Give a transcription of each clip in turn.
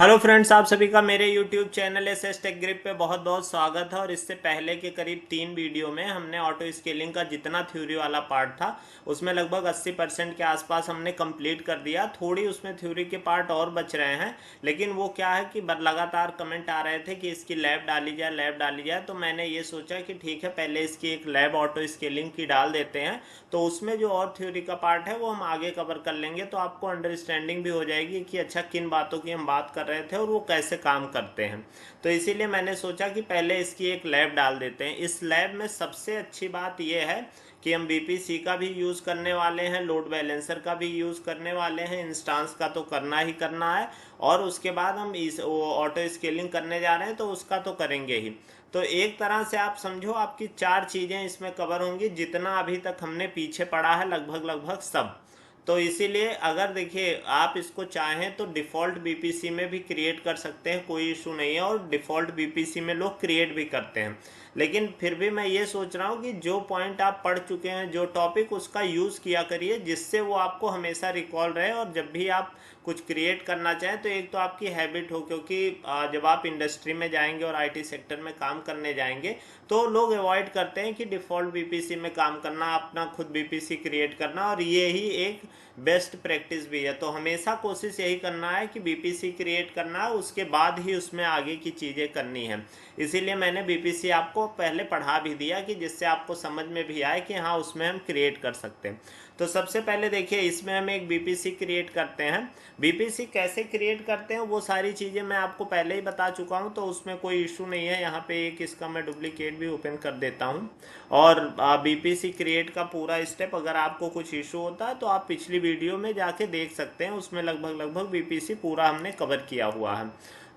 Hello friends, आप सभी का मेरे YouTube channel S Tech Grip पे बहुत बहुत स्वागत है। और इससे पहले के करीब 3 वीडियो में हमने ऑटो स्केलिंग का जितना थ्योरी वाला पार्ट था उसमें लगभग 80% के आसपास हमने कंप्लीट कर दिया। थोड़ी उसमें थ्योरी के पार्ट और बच रहे हैं, लेकिन वो क्या है कि लगातार कमेंट आ रहे थे कि इसकी लैब डाली जाए, लैब डाली जाए। तो मैंने ये सोचा कि ठीक है, पहले इसकी एक लैब ऑटो स्केलिंग की डाल देते हैं, तो उसमें जो और थ्योरी का पार्ट है वो हम आगे कवर कर लेंगे। तो आपको अंडरस्टैंडिंग भी हो जाएगी कि अच्छा किन बातों की हम बात कर रहे थे और वो कैसे काम करते हैं। तो इसीलिए मैंने सोचा कि पहले इसकी एक लैब डाल देते हैं। इस लैब में सबसे अच्छी बात यह है कि हम बीपीसी का भी यूज़ करने वाले हैं, लोड बैलेंसर का भी यूज़ करने वाले हैं, इंस्टांस का तो करना ही करना है, और उसके बाद हम इस ऑटो स्केलिंग करने जा रहे हैं तो उसका तो करेंगे ही। तो एक तरह से आप समझो आपकी 4 चीज़ें इसमें कवर होंगी, जितना अभी तक हमने पीछे पढ़ा है लगभग लगभग सब। तो इसीलिए अगर देखिए आप इसको चाहें तो डिफ़ॉल्ट बीपीसी में भी क्रिएट कर सकते हैं, कोई इशू नहीं है, और डिफ़ॉल्ट बीपीसी में लोग क्रिएट भी करते हैं। लेकिन फिर भी मैं ये सोच रहा हूँ कि जो पॉइंट आप पढ़ चुके हैं, जो टॉपिक, उसका यूज़ किया करिए, जिससे वो आपको हमेशा रिकॉल रहे। और जब भी आप कुछ क्रिएट करना चाहें तो एक तो आपकी हैबिट हो, क्योंकि जब आप इंडस्ट्री में जाएंगे और आईटी सेक्टर में काम करने जाएंगे तो लोग अवॉइड करते हैं कि डिफ़ॉल्ट बीपीसी में काम करना, अपना खुद बीपीसी क्रिएट करना, और ये ही एक बेस्ट प्रैक्टिस भी है। तो हमेशा कोशिश यही करना है कि बीपीसी क्रिएट करना है, उसके बाद ही उसमें आगे की चीज़ें करनी है। इसीलिए मैंने बीपीसी आपको पहले पढ़ा भी दिया कि जिससे आपको समझ में भी आए कि हाँ उसमें हम क्रिएट कर सकते हैं। तो सबसे पहले देखिए, इसमें हम एक बीपीसी क्रिएट करते हैं। बीपीसी कैसे क्रिएट करते हैं वो सारी चीज़ें मैं आपको पहले ही बता चुका हूँ, तो उसमें कोई इशू नहीं है। यहाँ पे एक इसका मैं डुप्लीकेट भी ओपन कर देता हूँ। और बीपीसी क्रिएट का पूरा स्टेप, अगर आपको कुछ इशू होता है तो आप पिछली वीडियो में जाके देख सकते हैं, उसमें लगभग लगभग बीपीसी पूरा हमने कवर किया हुआ है।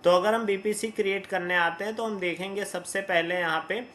तो अगर हम बीपीसी क्रिएट करने आते हैं तो हम देखेंगे सबसे पहले यहाँ पे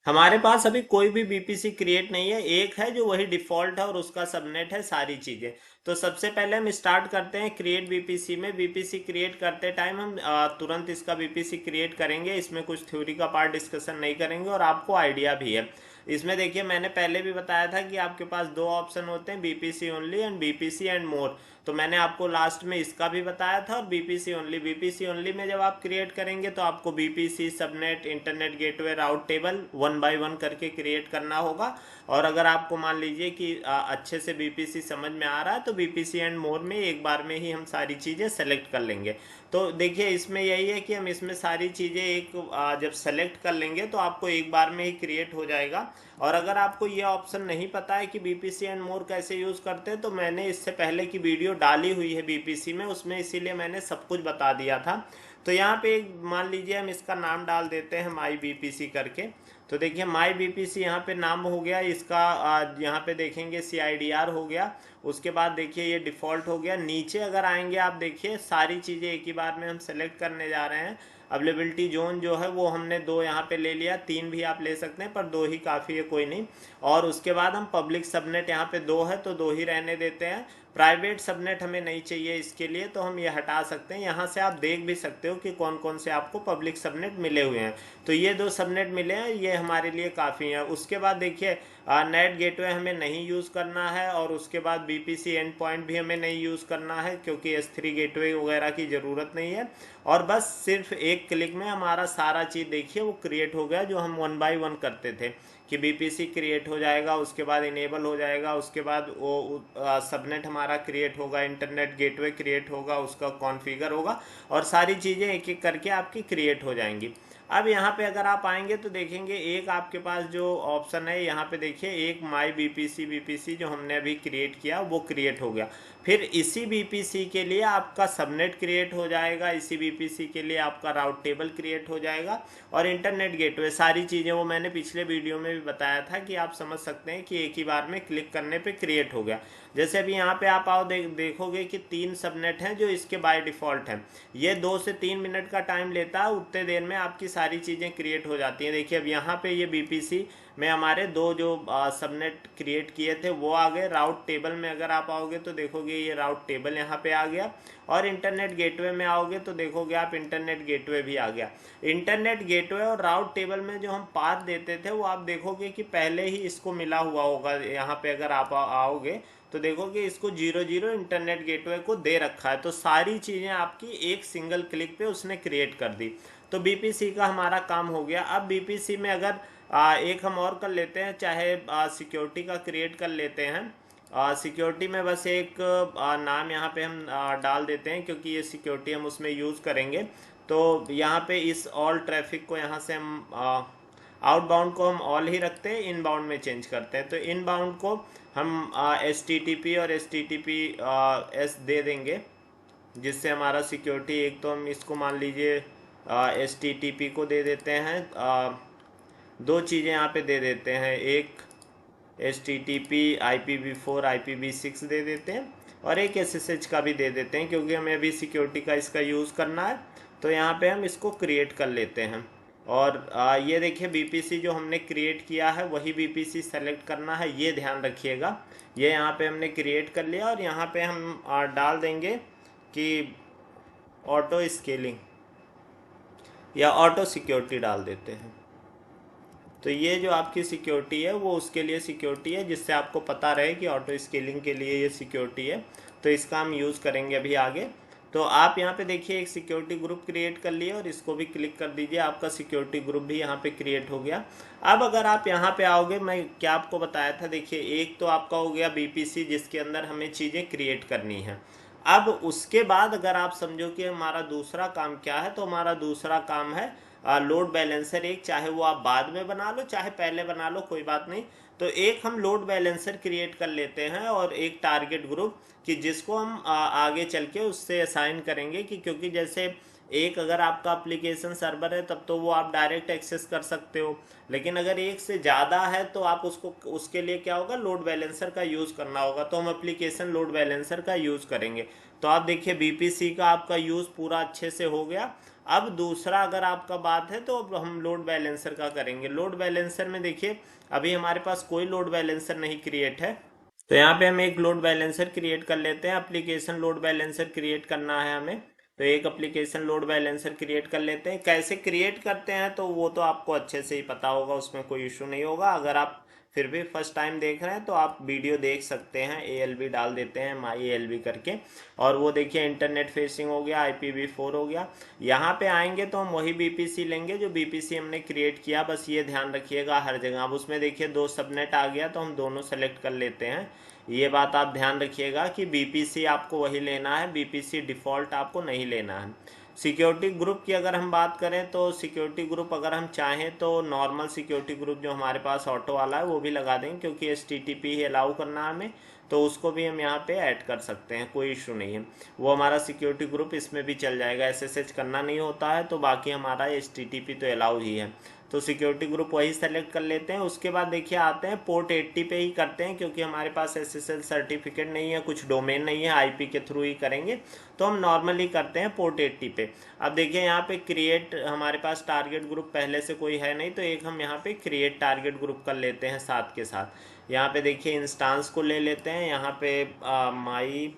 हमारे पास अभी कोई भी बीपीसी क्रिएट नहीं है। एक है जो वही डिफ़ॉल्ट है और उसका सबनेट है सारी चीज़ें। तो सबसे पहले हम स्टार्ट करते हैं क्रिएट बीपीसी में। बीपीसी क्रिएट करते टाइम हम तुरंत इसका बीपीसी क्रिएट करेंगे, इसमें कुछ थ्योरी का पार्ट डिस्कशन नहीं करेंगे, और आपको आइडिया भी है। इसमें देखिए, मैंने पहले भी बताया था कि आपके पास दो ऑप्शन होते हैं, BPC only and BPC and more. तो मैंने आपको लास्ट में इसका भी बताया था। और बीपीसी ओनली, बीपीसी ओनली में जब आप क्रिएट करेंगे तो आपको VPC, subnet, internet gateway, route table 1 by 1 करके क्रिएट करना होगा। और अगर आपको मान लीजिए कि अच्छे से बीपीसी समझ में आ रहा है तो बीपीसी एंड मोर में एक बार में ही हम सारी चीज़ें सेलेक्ट कर लेंगे। तो देखिए, इसमें यही है कि हम इसमें सारी चीज़ें जब सेलेक्ट कर लेंगे तो आपको एक बार में ही क्रिएट हो जाएगा। और अगर आपको ये ऑप्शन नहीं पता है कि बीपीसी एंड मोर कैसे यूज़ करते हैं, तो मैंने इससे पहले की वीडियो डाली हुई है बीपीसी में, उसमें इसीलिए मैंने सब कुछ बता दिया था। तो यहाँ पे एक मान लीजिए हम इसका नाम डाल देते हैं माई बीपीसी करके। तो देखिए, माई बीपीसी यहाँ पे नाम हो गया इसका। यहाँ पे देखेंगे CIDR हो गया। उसके बाद देखिए ये डिफ़ॉल्ट हो गया। नीचे अगर आएंगे आप देखिए सारी चीज़ें एक ही बार में हम सेलेक्ट करने जा रहे हैं। अवेलेबिलिटी जोन जो है वो हमने 2 यहाँ पे ले लिया, 3 भी आप ले सकते हैं पर 2 ही काफ़ी है, कोई नहीं। और उसके बाद हम पब्लिक सबनेट, यहाँ पे 2 है तो 2 ही रहने देते हैं। प्राइवेट सबनेट हमें नहीं चाहिए इसके लिए, तो हम ये हटा सकते हैं। यहाँ से आप देख भी सकते हो कि कौन कौन से आपको पब्लिक सबनेट मिले हुए हैं। तो ये 2 सबनेट मिले हैं, ये हमारे लिए काफ़ी हैं। उसके बाद देखिए, नेट गेटवे हमें नहीं यूज़ करना है, और उसके बाद बीपीसी एंड पॉइंट भी हमें नहीं यूज़ करना है, क्योंकि S3 गेटवे वगैरह की ज़रूरत नहीं है। और बस सिर्फ एक क्लिक में हमारा सारा चीज़ देखिए वो क्रिएट हो गया, जो हम 1 बाय 1 करते थे कि बीपीसी क्रिएट हो जाएगा, उसके बाद इनेबल हो जाएगा, उसके बाद वो सबनेट हमारा क्रिएट होगा, इंटरनेट गेटवे क्रिएट होगा, उसका कॉन्फ़िगर होगा, और सारी चीज़ें एक एक करके आपकी क्रिएट हो जाएंगी। अब यहाँ पे अगर आप आएंगे तो देखेंगे एक आपके पास जो ऑप्शन है, यहाँ पे देखिए एक माई बीपीसी, बीपीसी जो हमने अभी क्रिएट किया वो क्रिएट हो गया। फिर इसी बीपीसी के लिए आपका सबनेट क्रिएट हो जाएगा, इसी बीपीसी के लिए आपका राउट टेबल क्रिएट हो जाएगा, और इंटरनेट गेटवे सारी चीज़ें वो मैंने पिछले वीडियो में भी बताया था कि आप समझ सकते हैं कि एक ही बार में क्लिक करने पे क्रिएट हो गया। जैसे अभी यहाँ पे आप आओ देखोगे कि 3 सबनेट हैं जो इसके बाय डिफ़ॉल्ट हैं। ये 2 से 3 मिनट का टाइम लेता है, उतने देर में आपकी सारी चीज़ें क्रिएट हो जाती हैं। देखिए अब यहाँ पे ये बीपीसी में हमारे 2 जो सबनेट क्रिएट किए थे वो आ गए। राउट टेबल में अगर आप आओगे तो देखोगे ये राउट टेबल यहाँ पे आ गया, और इंटरनेट गेटवे में आओगे तो देखोगे आप इंटरनेट गेटवे भी आ गया। इंटरनेट गेटवे और राउट टेबल में जो हम पाथ देते थे वो आप देखोगे कि पहले ही इसको मिला हुआ होगा। यहाँ पे अगर आप आओगे तो देखोगे इसको 00 इंटरनेट गेटवे को दे रखा है, तो सारी चीज़ें आपकी एक सिंगल क्लिक पे उसने क्रिएट कर दी। तो बीपीसी का हमारा काम हो गया। अब बीपीसी में अगर एक हम और कर लेते हैं, चाहे सिक्योरिटी का क्रिएट कर लेते हैं। सिक्योरिटी में बस एक नाम यहाँ पे हम डाल देते हैं, क्योंकि ये सिक्योरिटी हम उसमें यूज़ करेंगे। तो यहाँ पे इस ऑल ट्रैफिक को यहाँ से हम आउटबाउंड को हम ऑल ही रखते हैं, इनबाउंड में चेंज करते हैं। तो इनबाउंड को हम HTTP और HTTP S दे देंगे, जिससे हमारा सिक्योरिटी, एक तो हम इसको मान लीजिए HTTP को दे देते हैं, दो चीज़ें यहाँ पे दे देते हैं, एक HTTP IPv4 IPv6 दे देते हैं, और एक SSH का भी दे देते हैं, क्योंकि हमें अभी सिक्योरिटी का इसका यूज़ करना है। तो यहाँ पे हम इसको क्रिएट कर लेते हैं। और ये देखिए बीपीसी जो हमने क्रिएट किया है वही बीपीसी सेलेक्ट करना है, ये ध्यान रखिएगा। ये यहाँ पे हमने क्रिएट कर लिया, और यहाँ पे हम डाल देंगे कि ऑटो स्केलिंग या ऑटो सिक्योरिटी डाल देते हैं। तो ये जो आपकी सिक्योरिटी है वो उसके लिए सिक्योरिटी है, जिससे आपको पता रहे कि ऑटो स्केलिंग के लिए ये सिक्योरिटी है। तो इसका हम यूज़ करेंगे अभी आगे। तो आप यहाँ पे देखिए एक सिक्योरिटी ग्रुप क्रिएट कर लिए, और इसको भी क्लिक कर दीजिए, आपका सिक्योरिटी ग्रुप भी यहाँ पे क्रिएट हो गया। अब अगर आप यहाँ पे आओगे, मैं क्या आपको बताया था, देखिए एक तो आपका हो गया बीपीसी, जिसके अंदर हमें चीज़ें क्रिएट करनी है। अब उसके बाद अगर आप समझो कि हमारा दूसरा काम क्या है, तो हमारा दूसरा काम है लोड बैलेंसर एक, चाहे वो आप बाद में बना लो चाहे पहले बना लो, कोई बात नहीं। तो एक हम लोड बैलेंसर क्रिएट कर लेते हैं, और एक टारगेट ग्रुप, कि जिसको हम आगे चल के उससे असाइन करेंगे, कि क्योंकि जैसे एक अगर आपका एप्लीकेशन सर्वर है तब तो वो आप डायरेक्ट एक्सेस कर सकते हो, लेकिन अगर एक से ज़्यादा है तो आप उसको, उसके लिए क्या होगा, लोड बैलेंसर का यूज़ करना होगा। तो हम एप्लीकेशन लोड बैलेंसर का यूज़ करेंगे। तो आप देखिए बीपीसी का आपका यूज़ पूरा अच्छे से हो गया। अब दूसरा अगर आपका बात है तो अब हम लोड बैलेंसर का करेंगे। लोड बैलेंसर में देखिए अभी हमारे पास कोई लोड बैलेंसर नहीं क्रिएट है, तो यहाँ पे हम एक लोड बैलेंसर क्रिएट कर लेते हैं। एप्लीकेशन लोड बैलेंसर क्रिएट करना है हमें, तो एक एप्लीकेशन लोड बैलेंसर क्रिएट कर लेते हैं। कैसे क्रिएट करते हैं तो वो तो आपको अच्छे से ही पता होगा, उसमें कोई इशू नहीं होगा। अगर आप फिर भी फर्स्ट टाइम देख रहे हैं तो आप वीडियो देख सकते हैं, ALB डाल देते हैं, माई ALB करके, और वो देखिए इंटरनेट फेसिंग हो गया, IPv4 हो गया। यहाँ पे आएंगे तो हम वही बीपीसी लेंगे जो बीपीसी हमने क्रिएट किया, बस ये ध्यान रखिएगा हर जगह। अब उसमें देखिए 2 सबनेट आ गया, तो हम दोनों सेलेक्ट कर लेते हैं। ये बात आप ध्यान रखिएगा कि बीपीसी आपको वही लेना है, बीपीसी डिफ़ॉल्ट आपको नहीं लेना है। सिक्योरिटी ग्रुप की अगर हम बात करें तो सिक्योरिटी ग्रुप अगर हम चाहें तो नॉर्मल सिक्योरिटी ग्रुप जो हमारे पास ऑटो वाला है वो भी लगा देंगे, क्योंकि HTTP ही अलाउ करना है हमें, तो उसको भी हम यहाँ पे ऐड कर सकते हैं, कोई इशू नहीं है। वो हमारा सिक्योरिटी ग्रुप इसमें भी चल जाएगा। SSH करना नहीं होता है, तो बाकी हमारा HTTP तो अलाउ ही है। तो सिक्योरिटी ग्रुप वही सेलेक्ट कर लेते हैं। उसके बाद देखिए आते हैं पोर्ट 80 पे ही करते हैं, क्योंकि हमारे पास SSL सर्टिफिकेट नहीं है, कुछ डोमेन नहीं है, IP के थ्रू ही करेंगे, तो हम नॉर्मली करते हैं पोर्ट 80 पे। अब देखिए यहाँ पे क्रिएट, हमारे पास टारगेट ग्रुप पहले से कोई है नहीं, तो एक हम यहाँ पे क्रिएट टारगेट ग्रुप कर लेते हैं साथ के साथ। यहाँ पे देखिए इंस्टांस को ले लेते हैं, यहाँ पे माई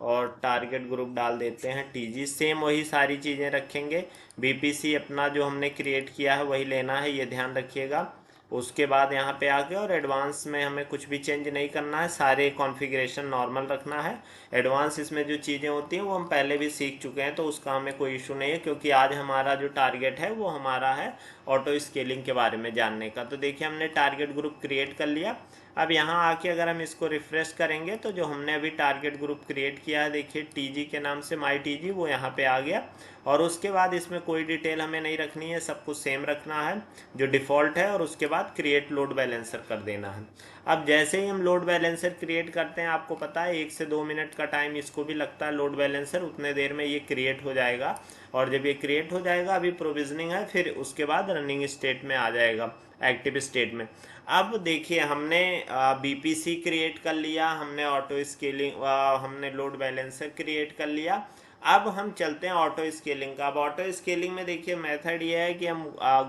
और टारगेट ग्रुप डाल देते हैं TG, सेम वही सारी चीज़ें रखेंगे। बीपीसी अपना जो हमने क्रिएट किया है वही लेना है, ये ध्यान रखिएगा। उसके बाद यहाँ पे आके और एडवांस में हमें कुछ भी चेंज नहीं करना है, सारे कॉन्फ़िगरेशन नॉर्मल रखना है। एडवांस इसमें जो चीज़ें होती हैं वो हम पहले भी सीख चुके हैं, तो उसका हमें कोई इशू नहीं है, क्योंकि आज हमारा जो टारगेट है वो हमारा है ऑटो स्केलिंग के बारे में जानने का। तो देखिए हमने टारगेट ग्रुप क्रिएट कर लिया। अब यहाँ आके अगर हम इसको रिफ्रेश करेंगे तो जो हमने अभी टारगेट ग्रुप क्रिएट किया है, देखिए TG के नाम से माई TG, वो यहाँ पे आ गया। और उसके बाद इसमें कोई डिटेल हमें नहीं रखनी है, सब कुछ सेम रखना है जो डिफ़ॉल्ट है, और उसके बाद क्रिएट लोड बैलेंसर कर देना है। अब जैसे ही हम लोड बैलेंसर क्रिएट करते हैं, आपको पता है 1 से 2 मिनट का टाइम इसको भी लगता है लोड बैलेंसर, उतने देर में ये क्रिएट हो जाएगा। और जब ये क्रिएट हो जाएगा, अभी प्रोविजनिंग है, फिर उसके बाद रनिंग स्टेट में आ जाएगा, एक्टिव स्टेट में। अब देखिए हमने बीपीसी क्रिएट कर लिया, हमने ऑटो स्केलिंग, हमने लोड बैलेंसर क्रिएट कर लिया। अब हम चलते हैं ऑटो स्केलिंग का। अब ऑटो स्केलिंग में देखिए मेथड ये है कि हम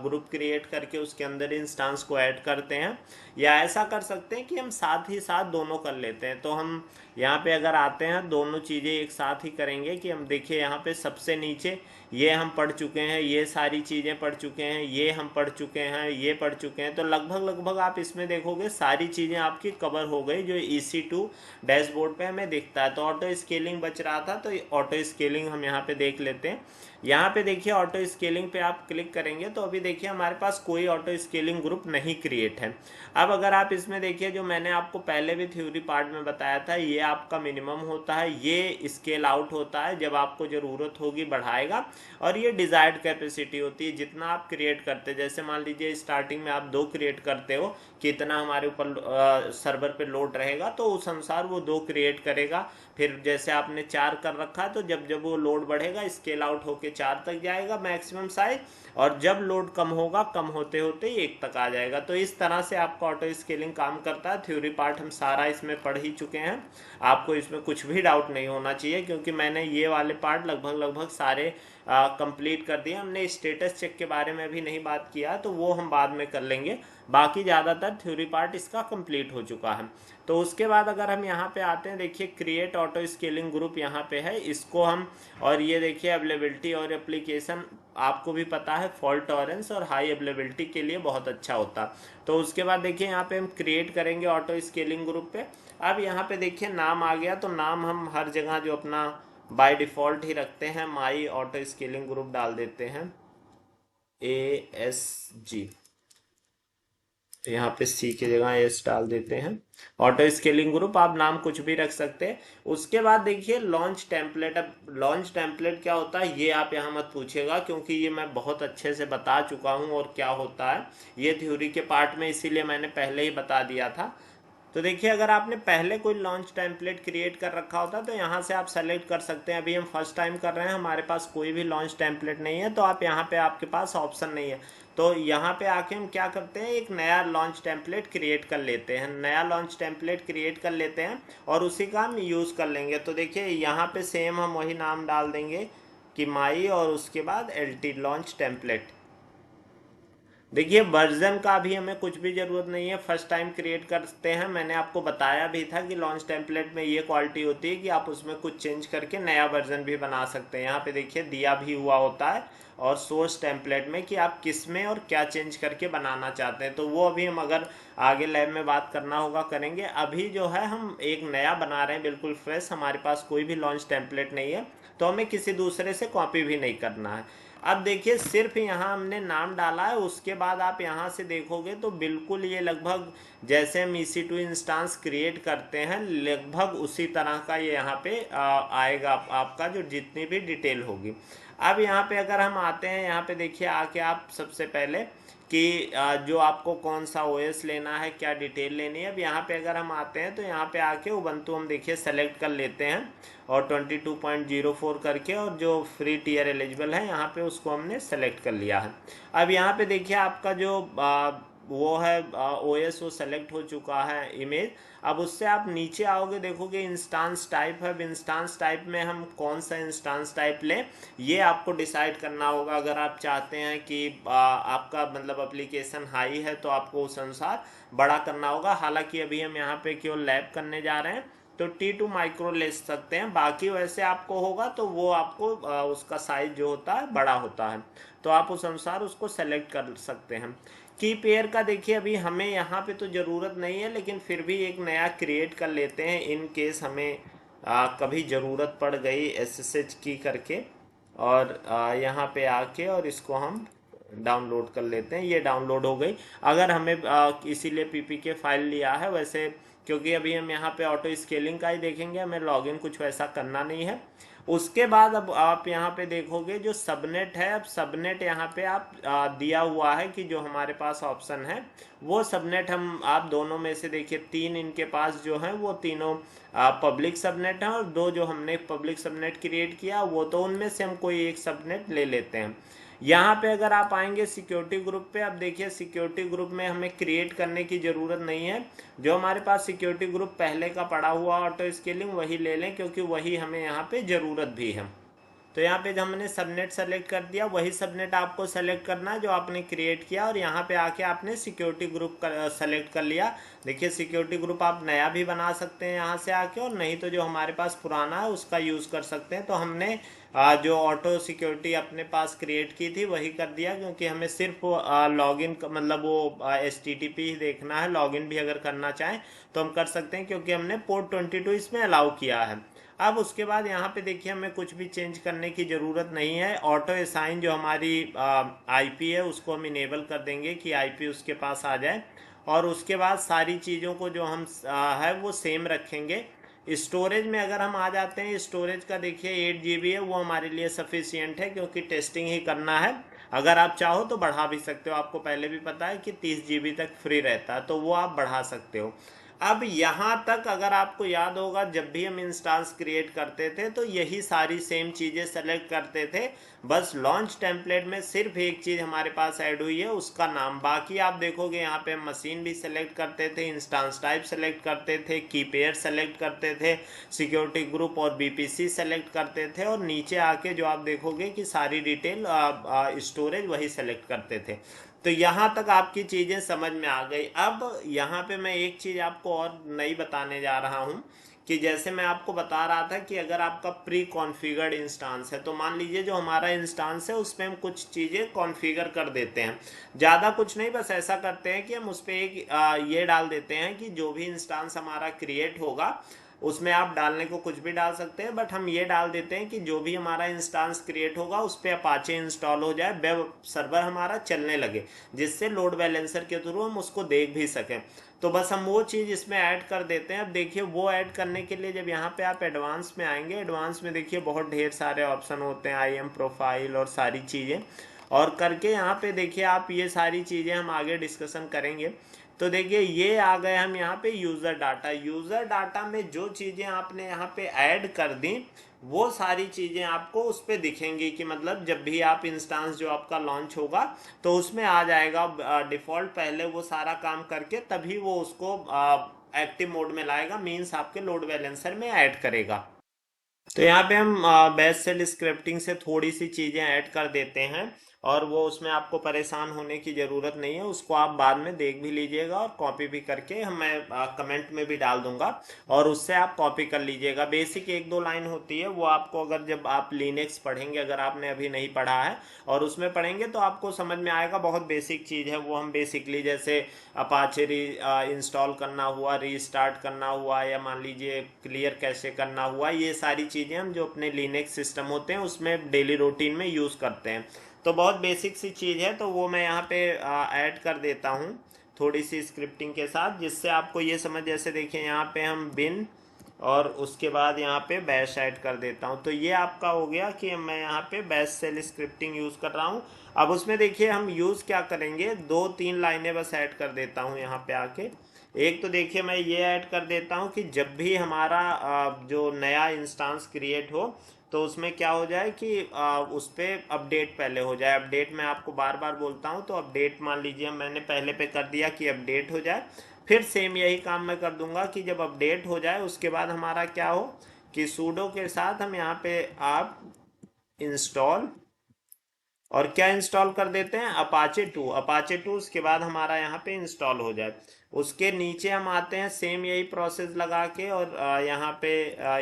ग्रुप क्रिएट करके उसके अंदर इंस्टेंस को ऐड करते हैं, या ऐसा कर सकते हैं कि हम साथ ही साथ दोनों कर लेते हैं। तो हम यहाँ पे अगर आते हैं दोनों चीज़ें एक साथ ही करेंगे कि हम देखिए यहाँ पे सबसे नीचे ये हम पढ़ चुके हैं, ये सारी चीज़ें पढ़ चुके हैं, ये हम पढ़ चुके हैं, ये पढ़ चुके हैं। तो लगभग लगभग आप इसमें देखोगे सारी चीज़ें आपकी कवर हो गई जो EC2 डैशबोर्ड पे हमें दिखता है। तो ऑटो स्केलिंग बच रहा था, तो ऑटो स्केलिंग हम यहाँ पे देख लेते हैं। यहाँ पे देखिए ऑटो स्केलिंग पे आप क्लिक करेंगे तो अभी देखिए हमारे पास कोई ऑटो स्केलिंग ग्रुप नहीं क्रिएट है। अब अगर आप इसमें देखिए जो मैंने आपको पहले भी थ्योरी पार्ट में बताया था, ये आपका मिनिमम होता है, ये स्केल आउट होता है जब आपको ज़रूरत होगी बढ़ाएगा, और ये डिजायर्ड कैपेसिटी होती है जितना आप क्रिएट करते हैं। जैसे मान लीजिए स्टार्टिंग में आप 2 क्रिएट करते हो, कितना हमारे ऊपर सर्वर पे लोड रहेगा तो उस अनुसार वो 2 क्रिएट करेगा। फिर जैसे आपने 4 कर रखा है तो जब जब वो लोड बढ़ेगा स्केल आउट होके 4 तक जाएगा मैक्सिमम साइज, और जब लोड कम होगा कम होते होते ही 1 तक आ जाएगा। तो इस तरह से आपका ऑटो स्केलिंग काम करता है। थ्योरी पार्ट हम सारा इसमें पढ़ ही चुके हैं, आपको इसमें कुछ भी डाउट नहीं होना चाहिए, क्योंकि मैंने ये वाले पार्ट लगभग लगभग सारे कंप्लीट कर दिए। हमने स्टेटस चेक के बारे में भी नहीं बात किया, तो वो हम बाद में कर लेंगे। बाकी ज़्यादातर थ्योरी पार्ट इसका कंप्लीट हो चुका है। तो उसके बाद अगर हम यहाँ पे आते हैं, देखिए क्रिएट ऑटो स्केलिंग ग्रुप यहाँ पे है, इसको हम, और ये देखिए अवेलेबिलिटी और एप्लीकेशन, आपको भी पता है फॉल्ट टॉलरेंस और हाई अवेलेबिलिटी के लिए बहुत अच्छा होता। तो उसके बाद देखिए यहाँ पे हम क्रिएट करेंगे ऑटो स्केलिंग ग्रुप पे। अब यहाँ पे देखिए नाम आ गया, तो नाम हम हर जगह जो अपना बाय डिफ़ॉल्ट ही रखते हैं, माई ऑटो स्केलिंग ग्रुप डाल देते हैं, ASG। यहाँ पे C की जगह S डाल देते हैं। ऑटो स्केलिंग ग्रुप, आप नाम कुछ भी रख सकते हैं। उसके बाद देखिए लॉन्च टेम्पलेट। अब लॉन्च टेम्पलेट क्या होता है ये आप यहाँ मत पूछेगा, क्योंकि ये मैं बहुत अच्छे से बता चुका हूँ और क्या होता है ये थ्योरी के पार्ट में, इसीलिए मैंने पहले ही बता दिया था। तो देखिए अगर आपने पहले कोई लॉन्च टेम्पलेट क्रिएट कर रखा होता तो यहाँ से आप सेलेक्ट कर सकते हैं। अभी हम फर्स्ट टाइम कर रहे हैं, हमारे पास कोई भी लॉन्च टेम्पलेट नहीं है, तो आप यहाँ पे आपके पास ऑप्शन नहीं है। तो यहाँ पे आके हम क्या करते हैं, एक नया लॉन्च टेम्पलेट क्रिएट कर लेते हैं, नया लॉन्च टेम्पलेट क्रिएट कर लेते हैं और उसी का हम यूज़ कर लेंगे। तो देखिए यहाँ पे सेम हम वही नाम डाल देंगे कि माई, और उसके बाद LT लॉन्च टेम्पलेट। देखिए वर्जन का भी हमें कुछ भी ज़रूरत नहीं है, फर्स्ट टाइम क्रिएट करते हैं। मैंने आपको बताया भी था कि लॉन्च टेम्पलेट में ये क्वालिटी होती है कि आप उसमें कुछ चेंज करके नया वर्जन भी बना सकते हैं। यहाँ पे देखिए दिया भी हुआ होता है और सोर्स टेम्पलेट में कि आप किस में और क्या चेंज करके बनाना चाहते हैं। तो वो अभी हम अगर आगे लैब में बात करना होगा करेंगे। अभी जो है हम एक नया बना रहे हैं बिल्कुल फ्रेश, हमारे पास कोई भी लॉन्च टेम्पलेट नहीं है, तो हमें किसी दूसरे से कॉपी भी नहीं करना है। अब देखिए सिर्फ यहाँ हमने नाम डाला है, उसके बाद आप यहाँ से देखोगे तो बिल्कुल ये लगभग जैसे हम EC2 इंस्टांस क्रिएट करते हैं लगभग उसी तरह का ये यहाँ पे आएगा आपका जो जितनी भी डिटेल होगी। अब यहाँ पे अगर हम आते हैं, यहाँ पे देखिए आके आप सबसे पहले कि जो आपको कौन सा OS लेना है, क्या डिटेल लेनी है। अब यहाँ पे अगर हम आते हैं तो यहाँ पे आके उबंटू हम देखिए सेलेक्ट कर लेते हैं और 22.04 करके, और जो फ्री टीयर एलिजिबल है यहाँ पे उसको हमने सेलेक्ट कर लिया है। अब यहाँ पे देखिए आपका जो वो है OS वो सेलेक्ट हो चुका है इमेज। अब उससे आप नीचे आओगे देखोगे इंस्टांस टाइप है। अब इंस्टांस टाइप में हम कौन सा इंस्टांस टाइप लें ये आपको डिसाइड करना होगा। अगर आप चाहते हैं कि आपका मतलब एप्लीकेशन हाई है तो आपको उस अनुसार बड़ा करना होगा। हालांकि अभी हम यहाँ पे केवल लैब करने जा रहे हैं तो T2 माइक्रो ले सकते हैं, बाकी वैसे आपको होगा तो वो आपको उसका साइज जो होता है बड़ा होता है, तो आप उस अनुसार उसको सेलेक्ट कर सकते हैं। की पेयर का देखिए अभी हमें यहाँ पे तो ज़रूरत नहीं है, लेकिन फिर भी एक नया क्रिएट कर लेते हैं इन केस हमें कभी ज़रूरत पड़ गई SSH की करके। और यहाँ पे आके और इसको हम डाउनलोड कर लेते हैं। ये डाउनलोड हो गई। अगर हमें इसीलिए PPK फाइल लिया है वैसे, क्योंकि अभी हम यहाँ पे ऑटो स्केलिंग का ही देखेंगे, हमें लॉगिन कुछ वैसा करना नहीं है। उसके बाद अब आप यहाँ पे देखोगे जो सबनेट है, अब सबनेट यहाँ पे आप दिया हुआ है कि जो हमारे पास ऑप्शन है वो सबनेट हम आप दोनों में से देखिए 3 इनके पास जो है वो तीनों पब्लिक सबनेट है, और 2 जो हमने पब्लिक सबनेट क्रिएट किया वो, तो उनमें से हम कोई एक सबनेट ले लेते हैं। यहाँ पे अगर आप आएंगे सिक्योरिटी ग्रुप पे, अब देखिए सिक्योरिटी ग्रुप में हमें क्रिएट करने की ज़रूरत नहीं है। जो हमारे पास सिक्योरिटी ग्रुप पहले का पड़ा हुआ ऑटो स्केलिंग वही ले लें, क्योंकि वही हमें यहाँ पे ज़रूरत भी है। तो यहाँ पे जब हमने सबनेट सेलेक्ट कर दिया, वही सबनेट आपको सेलेक्ट करना है जो आपने क्रिएट किया, और यहाँ पे आके आपने सिक्योरिटी ग्रुप सेलेक्ट कर लिया। देखिए सिक्योरिटी ग्रुप आप नया भी बना सकते हैं यहाँ से आके, और नहीं तो जो हमारे पास पुराना है उसका यूज़ कर सकते हैं। तो हमने जो ऑटो सिक्योरिटी अपने पास क्रिएट की थी वही कर दिया, क्योंकि हमें सिर्फ लॉगिन मतलब वो HTTP ही देखना है। लॉगिन भी अगर करना चाहें तो हम कर सकते हैं, क्योंकि हमने पोर्ट 22 इसमें अलाउ किया है। अब उसके बाद यहाँ पे देखिए हमें कुछ भी चेंज करने की ज़रूरत नहीं है। ऑटो असाइन जो हमारी IP है उसको हम इनेबल कर देंगे कि IP उसके पास आ जाए, और उसके बाद सारी चीज़ों को जो हम है वो सेम रखेंगे। स्टोरेज में अगर हम आ जाते हैं, स्टोरेज का देखिए 8 GB है, वो हमारे लिए सफिशियंट है, क्योंकि टेस्टिंग ही करना है। अगर आप चाहो तो बढ़ा भी सकते हो, आपको पहले भी पता है कि 30 GB तक फ्री रहता है, तो वो आप बढ़ा सकते हो। अब यहाँ तक अगर आपको याद होगा, जब भी हम इंस्टांस क्रिएट करते थे तो यही सारी सेम चीज़ें सेलेक्ट करते थे। बस लॉन्च टेम्पलेट में सिर्फ एक चीज़ हमारे पास ऐड हुई है, उसका नाम। बाकी आप देखोगे यहाँ पे मशीन भी सेलेक्ट करते थे, इंस्टांस टाइप सेलेक्ट करते थे, की पेयर सेलेक्ट करते थे, सिक्योरिटी ग्रुप और BPC सेलेक्ट करते थे, और नीचे आके जो आप देखोगे कि सारी डिटेल स्टोरेज वही सेलेक्ट करते थे। तो यहाँ तक आपकी चीज़ें समझ में आ गई। अब यहाँ पे मैं एक चीज़ आपको और नई बताने जा रहा हूँ, कि जैसे मैं आपको बता रहा था कि अगर आपका प्री कॉन्फ़िगर्ड इंस्टांस है, तो मान लीजिए जो हमारा इंस्टांस है उसमें हम कुछ चीज़ें कॉन्फ़िगर कर देते हैं। ज़्यादा कुछ नहीं, बस ऐसा करते हैं कि हम उस पर एक ये डाल देते हैं कि जो भी इंस्टांस हमारा क्रिएट होगा उसमें आप डालने को कुछ भी डाल सकते हैं, बट हम ये डाल देते हैं कि जो भी हमारा इंस्टांस क्रिएट होगा उस पर अपाचे इंस्टॉल हो जाए, वेब सर्वर हमारा चलने लगे, जिससे लोड बैलेंसर के थ्रू हम उसको देख भी सकें। तो बस हम वो चीज़ इसमें ऐड कर देते हैं। अब देखिए वो ऐड करने के लिए जब यहाँ पे आप एडवांस में आएंगे, एडवांस में देखिए बहुत ढेर सारे ऑप्शन होते हैं, IM प्रोफाइल और सारी चीज़ें, और करके यहाँ पे देखिए आप ये सारी चीज़ें हम आगे डिस्कशन करेंगे। तो देखिए ये आ गए हम यहाँ पे यूज़र डाटा। यूज़र डाटा में जो चीज़ें आपने यहाँ पे ऐड कर दी वो सारी चीज़ें आपको उस पर दिखेंगी, कि मतलब जब भी आप इंस्टांस जो आपका लॉन्च होगा तो उसमें आ जाएगा डिफ़ॉल्ट, पहले वो सारा काम करके तभी वो उसको एक्टिव मोड में लाएगा, मीन्स आपके लोड बैलेंसर में ऐड करेगा। तो यहाँ पे हम बैच सेल स्क्रिप्टिंग से थोड़ी सी चीज़ें ऐड कर देते हैं, और वो उसमें आपको परेशान होने की ज़रूरत नहीं है, उसको आप बाद में देख भी लीजिएगा, और कॉपी भी करके मैं कमेंट में भी डाल दूंगा, और उससे आप कॉपी कर लीजिएगा। बेसिक 1-2 लाइन होती है, वो आपको अगर जब आप लिनक्स पढ़ेंगे, अगर आपने अभी नहीं पढ़ा है और उसमें पढ़ेंगे तो आपको समझ में आएगा। बहुत बेसिक चीज़ है वो, हम बेसिकली जैसे अपाचे इंस्टॉल करना हुआ, रीस्टार्ट करना हुआ, या मान लीजिए क्लियर कैसे करना हुआ, ये सारी चीज़ें हम जो अपने लिनक्स सिस्टम होते हैं उसमें डेली रूटीन में यूज़ करते हैं। तो बहुत बेसिक सी चीज़ है, तो वो मैं यहाँ पे ऐड कर देता हूँ थोड़ी सी स्क्रिप्टिंग के साथ, जिससे आपको ये समझ, जैसे देखिए यहाँ पे हम बिन और उसके बाद यहाँ पे बैश ऐड कर देता हूँ। तो ये आपका हो गया कि मैं यहाँ पे बैश सेल स्क्रिप्टिंग यूज़ कर रहा हूँ। अब उसमें देखिए हम यूज़ क्या करेंगे, 2-3 लाइनें बस ऐड कर देता हूँ यहाँ पे आके। एक तो देखिए मैं ये ऐड कर देता हूँ कि जब भी हमारा जो नया इंस्टांस क्रिएट हो तो उसमें क्या हो जाए कि उस पर अपडेट पहले हो जाए। अपडेट मैं आपको बार बार बोलता हूँ, तो अपडेट मान लीजिए मैंने पहले पे कर दिया कि अपडेट हो जाए, फिर सेम यही काम मैं कर दूंगा कि जब अपडेट हो जाए उसके बाद हमारा क्या हो कि सूडो के साथ हम यहाँ पे आप इंस्टॉल, और क्या इंस्टॉल कर देते हैं, अपाचे 2 उसके बाद हमारा यहाँ पे इंस्टॉल हो जाए। उसके नीचे हम आते हैं सेम यही प्रोसेस लगा के, और यहाँ पे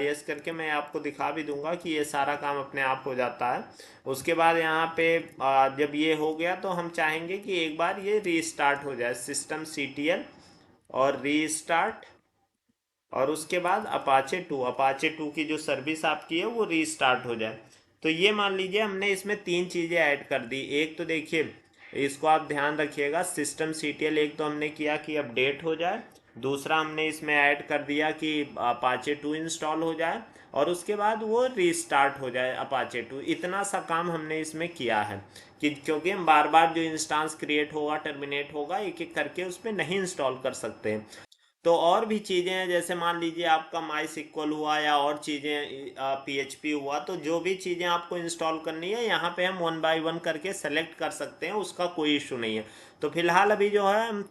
यस करके मैं आपको दिखा भी दूंगा कि ये सारा काम अपने आप हो जाता है। उसके बाद यहाँ पे जब ये हो गया तो हम चाहेंगे कि एक बार ये रीस्टार्ट हो जाए, सिस्टम CTL और रीस्टार्ट, और उसके बाद अपाचे 2 की जो सर्विस आपकी है वो रीस्टार्ट हो जाए। तो ये मान लीजिए हमने इसमें 3 चीज़ें ऐड कर दी। एक तो देखिए इसको आप ध्यान रखिएगा, सिस्टम CTL एक तो हमने किया कि अपडेट हो जाए, दूसरा हमने इसमें ऐड कर दिया कि अपाचे 2 इंस्टॉल हो जाए, और उसके बाद वो रीस्टार्ट हो जाए अपाचे 2। इतना सा काम हमने इसमें किया है, कि क्योंकि हम बार बार जो इंस्टांस क्रिएट होगा टर्मिनेट होगा एक एक करके उसमें नहीं इंस्टॉल कर सकते हैं। तो और भी चीज़ें हैं, जैसे मान लीजिए आपका माई सिक्वल हुआ या और चीज़ें PHP हुआ, तो जो भी चीज़ें आपको इंस्टॉल करनी है यहाँ पे हम 1 बाय 1 करके सेलेक्ट कर सकते हैं, उसका कोई इशू नहीं है। तो फिलहाल अभी जो है हम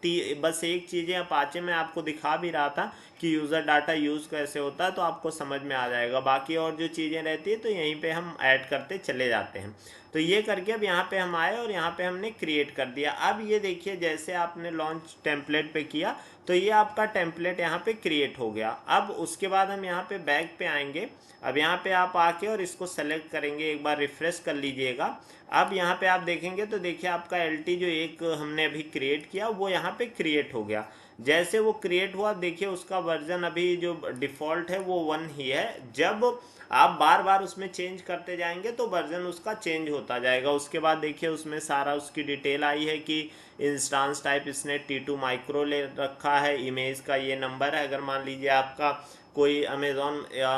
बस एक चीज़ें अपाचे में आपको दिखा भी रहा था कि यूज़र डाटा यूज़ कैसे होता है, तो आपको समझ में आ जाएगा। बाकी और जो चीज़ें रहती है तो यहीं पे हम ऐड करते चले जाते हैं। तो ये करके अब यहाँ पे हम आए और यहाँ पे हमने क्रिएट कर दिया। अब ये देखिए जैसे आपने लॉन्च टेम्पलेट पे किया तो ये आपका टेम्पलेट यहाँ पे क्रिएट हो गया। अब उसके बाद हम यहाँ पे बैक पे आएंगे। अब यहाँ पे आप आके और इसको सेलेक्ट करेंगे, एक बार रिफ्रेश कर लीजिएगा। अब यहाँ पे आप देखेंगे तो देखिए आपका LT जो एक हमने अभी क्रिएट किया वो यहाँ पे क्रिएट हो गया। जैसे वो क्रिएट हुआ देखिए उसका वर्जन अभी जो डिफ़ॉल्ट है वो 1 ही है। जब आप बार बार उसमें चेंज करते जाएंगे तो वर्जन उसका चेंज होता जाएगा। उसके बाद देखिए उसमें सारा उसकी डिटेल आई है कि इंस्टांस टाइप इसने T2 माइक्रो ले रखा है, इमेज का ये नंबर है। अगर मान लीजिए आपका कोई अमेज़ॉन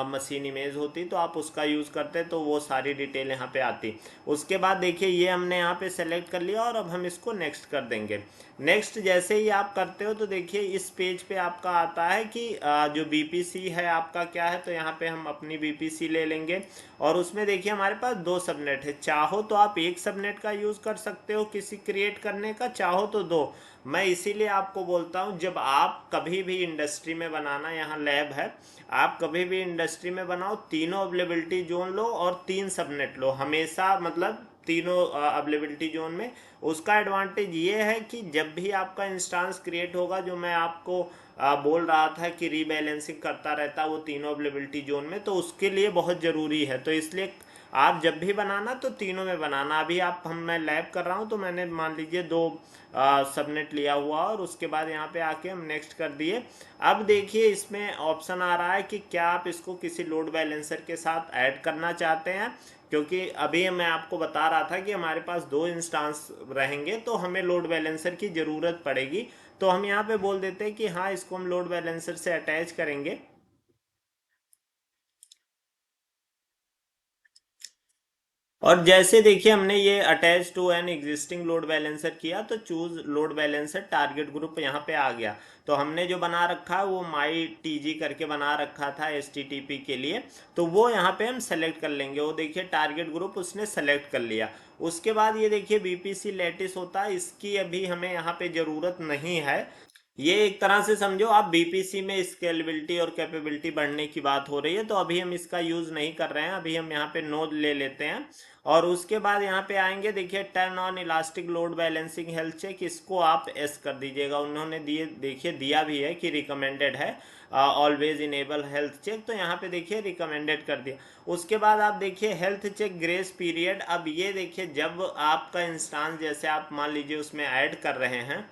मशीन इमेज होती तो आप उसका यूज़ करते तो वो सारी डिटेल यहाँ पे आती। उसके बाद देखिए ये हमने यहाँ पे सेलेक्ट कर लिया और अब हम इसको नेक्स्ट कर देंगे। नेक्स्ट जैसे ही आप करते हो तो देखिए इस पेज पे आपका आता है कि जो BPC है आपका क्या है, तो यहाँ पे हम अपनी BPC ले लेंगे और उसमें देखिए हमारे पास 2 सबनेट है। चाहो तो आप एक सबनेट का यूज़ कर सकते हो किसी क्रिएट करने का, चाहो तो 2। मैं इसीलिए आपको बोलता हूँ जब आप कभी भी इंडस्ट्री में बनाना, यहाँ लैब है, आप कभी भी इंडस्ट्री में बनाओ तीनों अवेलेबिलिटी जोन लो और 3 सबनेट लो हमेशा, मतलब तीनों अवेलेबिलिटी जोन में। उसका एडवांटेज ये है कि जब भी आपका इंस्टांस क्रिएट होगा, जो मैं आपको बोल रहा था कि रीबैलेंसिंग करता रहता है वो तीनों अवेलेबिलिटी जोन में, तो उसके लिए बहुत ज़रूरी है। तो इसलिए आप जब भी बनाना तो तीनों में बनाना। अभी मैं लैब कर रहा हूँ तो मैंने मान लीजिए 2 सबनेट लिया हुआ और उसके बाद यहाँ पे आके हम नेक्स्ट कर दिए। अब देखिए इसमें ऑप्शन आ रहा है कि क्या आप इसको किसी लोड बैलेंसर के साथ ऐड करना चाहते हैं, क्योंकि अभी मैं आपको बता रहा था कि हमारे पास 2 इंस्टांस रहेंगे तो हमें लोड बैलेंसर की ज़रूरत पड़ेगी। तो हम यहाँ पे बोल देते हैं कि हाँ इसको हम लोड बैलेंसर से अटैच करेंगे। और जैसे देखिए हमने ये attach to an existing load balancer किया तो choose load balancer target group यहाँ पे आ गया। तो हमने जो बना रखा है वो माई TG करके बना रखा था HTTP के लिए, तो वो यहाँ पे हम सेलेक्ट कर लेंगे। वो देखिए टारगेट ग्रुप उसने सेलेक्ट कर लिया। उसके बाद ये देखिए BPC लेटिस होता है, इसकी अभी हमें यहाँ पे ज़रूरत नहीं है। ये एक तरह से समझो आप BPC में स्केलेबिलिटी और कैपेबिलिटी बढ़ने की बात हो रही है, तो अभी हम इसका यूज़ नहीं कर रहे हैं। अभी हम यहाँ पे नो ले लेते हैं और उसके बाद यहाँ पे आएंगे। देखिए turn on elastic load balancing health check, इसको आप एस कर दीजिएगा। उन्होंने दिए देखिए दिया भी है कि रिकमेंडेड है ऑलवेज इनेबल हेल्थ चेक, तो यहाँ पे देखिए रिकमेंडेड कर दिया। उसके बाद आप देखिए हेल्थ चेक ग्रेस पीरियड। अब ये देखिए जब आपका इंस्टांस जैसे आप मान लीजिए उसमें ऐड कर रहे हैं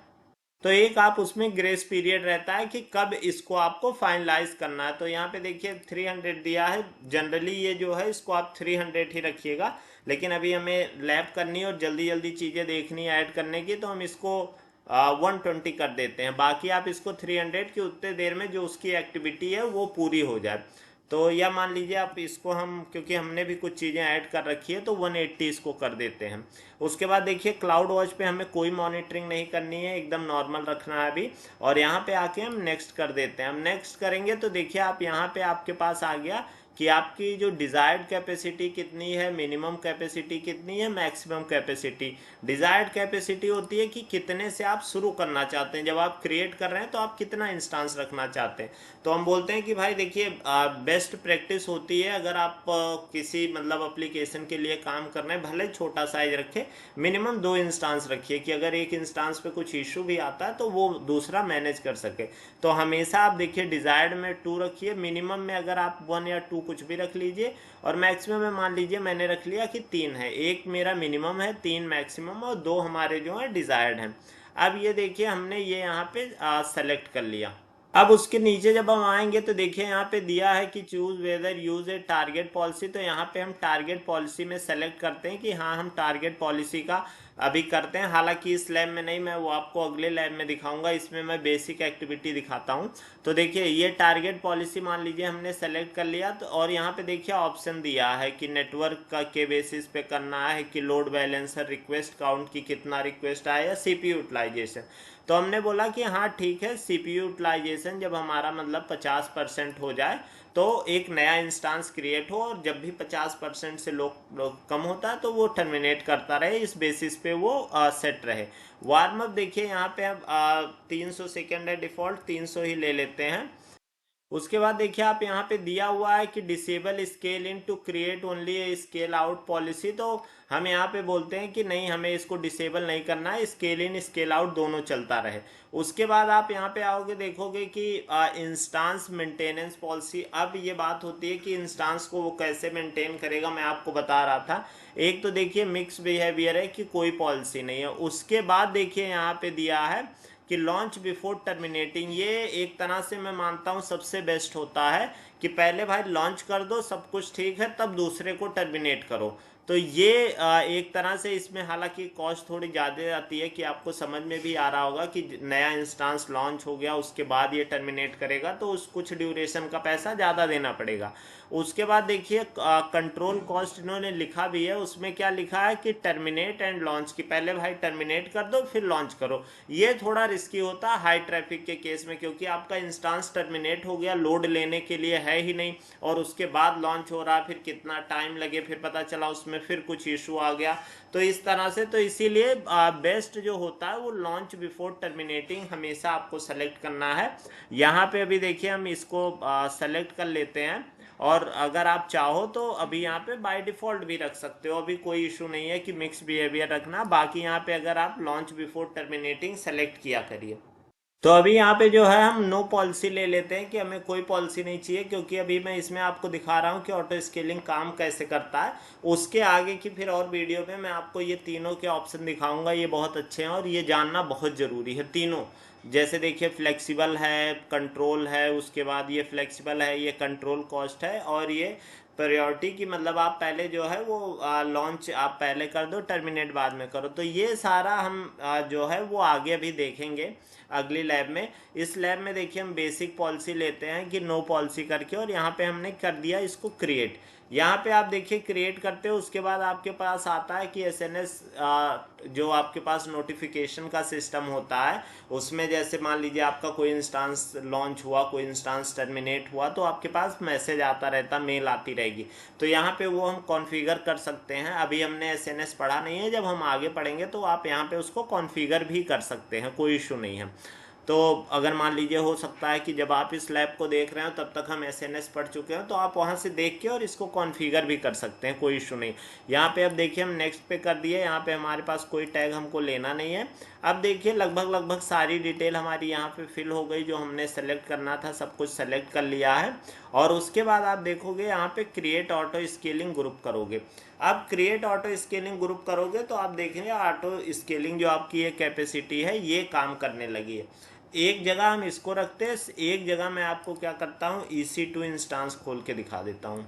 तो एक आप उसमें ग्रेस पीरियड रहता है कि कब इसको आपको फाइनलाइज करना है। तो यहाँ पे देखिए 300 दिया है। जनरली ये जो है इसको आप 300 ही रखिएगा, लेकिन अभी हमें लैब करनी है और जल्दी जल्दी चीज़ें देखनी है ऐड करने की, तो हम इसको 120 कर देते हैं। बाकी आप इसको 300 की उतने देर में जो उसकी एक्टिविटी है वो पूरी हो जाए। तो या मान लीजिए आप इसको हम, क्योंकि हमने भी कुछ चीज़ें ऐड कर रखी है, तो 180 इसको कर देते हैं। उसके बाद देखिए क्लाउड वॉच पे हमें कोई मॉनिटरिंग नहीं करनी है, एकदम नॉर्मल रखना है अभी। और यहाँ पे आके हम नेक्स्ट कर देते हैं। हम नेक्स्ट करेंगे तो देखिए आप यहाँ पे आपके पास आ गया कि आपकी जो डिज़ायर्ड कैपेसिटी कितनी है, मिनिमम कैपेसिटी कितनी है, मैक्सिमम कैपेसिटी। डिज़ायर्ड कैपेसिटी होती है कि कितने से आप शुरू करना चाहते हैं, जब आप क्रिएट कर रहे हैं तो आप कितना इंस्टांस रखना चाहते हैं। तो हम बोलते हैं कि भाई देखिए बेस्ट प्रैक्टिस होती है अगर आप किसी मतलब एप्लीकेशन के लिए काम कर रहे हैं, भले छोटा साइज रखे, मिनिमम 2 इंस्टांस रखिए कि अगर एक इंस्टांस पे कुछ इशू भी आता है तो वो दूसरा मैनेज कर सके। तो हमेशा आप देखिए डिज़ायर्ड में 2 रखिए, मिनिमम में अगर आप 1 या 2 कुछ भी रख लीजिए, और मैक्सिमम में मान लीजिए मैंने रख लिया कि 3 है। एक मेरा मिनिमम है, 3 मैक्सिमम और 2 हमारे जो है डिज़ायर्ड हैं। अब ये देखिए हमने ये यहाँ पे सेलेक्ट कर लिया। अब उसके नीचे जब हम आएंगे तो देखिए यहाँ पे दिया है कि चूज वेदर यूज ए टारगेट पॉलिसी। तो यहाँ पे हम टारगेट पॉलिसी में सेलेक्ट करते हैं कि हाँ हम टारगेट पॉलिसी का अभी करते हैं। हालांकि इस लैब में नहीं, मैं वो आपको अगले लैब में दिखाऊंगा। इसमें मैं बेसिक एक्टिविटी दिखाता हूँ। तो देखिए ये टारगेट पॉलिसी मान लीजिए हमने सेलेक्ट कर लिया, तो और यहाँ पे देखिए ऑप्शन दिया है कि नेटवर्क का के बेसिस पे करना है, कि लोड बैलेंसर रिक्वेस्ट काउंट की कितना रिक्वेस्ट आया, या CPU यूटिलाइजेशन। तो हमने बोला कि हाँ ठीक है, CPU यूटिलाइजेशन जब हमारा मतलब 50% हो जाए तो एक नया इंस्टांस क्रिएट हो, और जब भी 50% से लोग कम होता है तो वो टर्मिनेट करता रहे, इस बेसिस पे वो सेट रहे। वार्म अप देखिए यहाँ पे अब 300 सेकेंड है, डिफॉल्ट 300 ही ले लेते हैं। उसके बाद देखिए आप यहाँ पे दिया हुआ है कि disable scale in to create only a scale out policy, तो हम यहाँ पे बोलते हैं कि नहीं, हमें इसको डिसेबल नहीं करना है, स्केल इन स्केल आउट दोनों चलता रहे। उसके बाद आप यहाँ पे आओगे, देखोगे कि इंस्टांस मेंटेनेंस पॉलिसी। अब ये बात होती है कि इंस्टांस को वो कैसे मेंटेन करेगा, मैं आपको बता रहा था। एक तो देखिए मिक्स बिहेवियर है कि कोई पॉलिसी नहीं है। उसके बाद देखिए यहाँ पे दिया है कि लॉन्च बिफोर टर्मिनेटिंग, ये एक तरह से मैं मानता हूँ सबसे बेस्ट होता है कि पहले भाई लॉन्च कर दो, सब कुछ ठीक है, तब दूसरे को टर्मिनेट करो। तो ये एक तरह से इसमें हालांकि कॉस्ट थोड़ी ज़्यादा आती है, कि आपको समझ में भी आ रहा होगा कि नया इंस्टांस लॉन्च हो गया उसके बाद ये टर्मिनेट करेगा, तो उस कुछ ड्यूरेशन का पैसा ज़्यादा देना पड़ेगा। उसके बाद देखिए कंट्रोल कॉस्ट इन्होंने लिखा भी है, उसमें क्या लिखा है कि टर्मिनेट एंड लॉन्च, की पहले भाई टर्मिनेट कर दो फिर लॉन्च करो। ये थोड़ा रिस्की होता है हाई ट्रैफिक के केस में, क्योंकि आपका इंस्टांस टर्मिनेट हो गया, लोड लेने के लिए है ही नहीं, और उसके बाद लॉन्च हो रहा है, फिर कितना टाइम लगे, फिर पता चला उसमें फिर कुछ इशू आ गया। तो इस तरह से, तो इसीलिए बेस्ट जो होता है वो लॉन्च बिफोर टर्मिनेटिंग हमेशा आपको सेलेक्ट करना है। यहाँ पे अभी देखिए हम इसको सेलेक्ट कर लेते हैं, और अगर आप चाहो तो अभी यहाँ पे बाय डिफॉल्ट भी रख सकते हो, अभी कोई इशू नहीं है कि मिक्स बिहेवियर रखना। बाकी यहाँ पे अगर आप लॉन्च बिफोर टर्मिनेटिंग सेलेक्ट किया करिए। तो अभी यहाँ पे जो है हम नो पॉलिसी ले लेते हैं कि हमें कोई पॉलिसी नहीं चाहिए, क्योंकि अभी मैं इसमें आपको दिखा रहा हूँ कि ऑटो स्केलिंग काम कैसे करता है। उसके आगे की फिर और वीडियो में मैं आपको ये तीनों के ऑप्शन दिखाऊंगा, ये बहुत अच्छे हैं और ये जानना बहुत ज़रूरी है तीनों। जैसे देखिए फ्लेक्सिबल है, कंट्रोल है, उसके बाद ये फ्लेक्सिबल है, ये कंट्रोल कॉस्ट है, और ये प्रायोरिटी की, मतलब आप पहले जो है वो लॉन्च आप पहले कर दो, टर्मिनेट बाद में करो। तो ये सारा हम जो है वो आगे अभी देखेंगे अगली लैब में। इस लैब में देखिए हम बेसिक पॉलिसी लेते हैं कि नो पॉलिसी करके, और यहाँ पे हमने कर दिया इसको क्रिएट। यहाँ पे आप देखिए क्रिएट करते हो, उसके बाद आपके पास आता है कि एसएनएस जो आपके पास नोटिफिकेशन का सिस्टम होता है, उसमें जैसे मान लीजिए आपका कोई इंस्टांस लॉन्च हुआ, कोई इंस्टांस टर्मिनेट हुआ, तो आपके पास मैसेज आता रहता, मेल आती रहेगी। तो यहाँ पे वो हम कॉन्फ़िगर कर सकते हैं। अभी हमने एसएनएस पढ़ा नहीं है, जब हम आगे पढ़ेंगे तो आप यहाँ पे उसको कॉन्फ़िगर भी कर सकते हैं, कोई इशू नहीं है। तो अगर मान लीजिए हो सकता है कि जब आप इस लैब को देख रहे हो तब तक हम एसएनएस पढ़ चुके हैं, तो आप वहाँ से देख के और इसको कॉन्फ़िगर भी कर सकते हैं, कोई इशू नहीं। यहाँ पे अब देखिए हम नेक्स्ट पे कर दिए, यहाँ पे हमारे पास कोई टैग हमको लेना नहीं है। अब देखिए लगभग लगभग सारी डिटेल हमारी यहाँ पे फिल हो गई, जो हमने सेलेक्ट करना था सब कुछ सेलेक्ट कर लिया है। और उसके बाद आप देखोगे यहाँ पे क्रिएट ऑटो स्केलिंग ग्रुप करोगे। अब क्रिएट ऑटो स्केलिंग ग्रुप करोगे तो आप देखेंगे ऑटो स्केलिंग जो आपकी ये कैपेसिटी है ये काम करने लगी है। एक जगह हम इसको रखते हैं, एक जगह मैं आपको क्या करता हूँ EC2 इंस्टांस खोल के दिखा देता हूँ।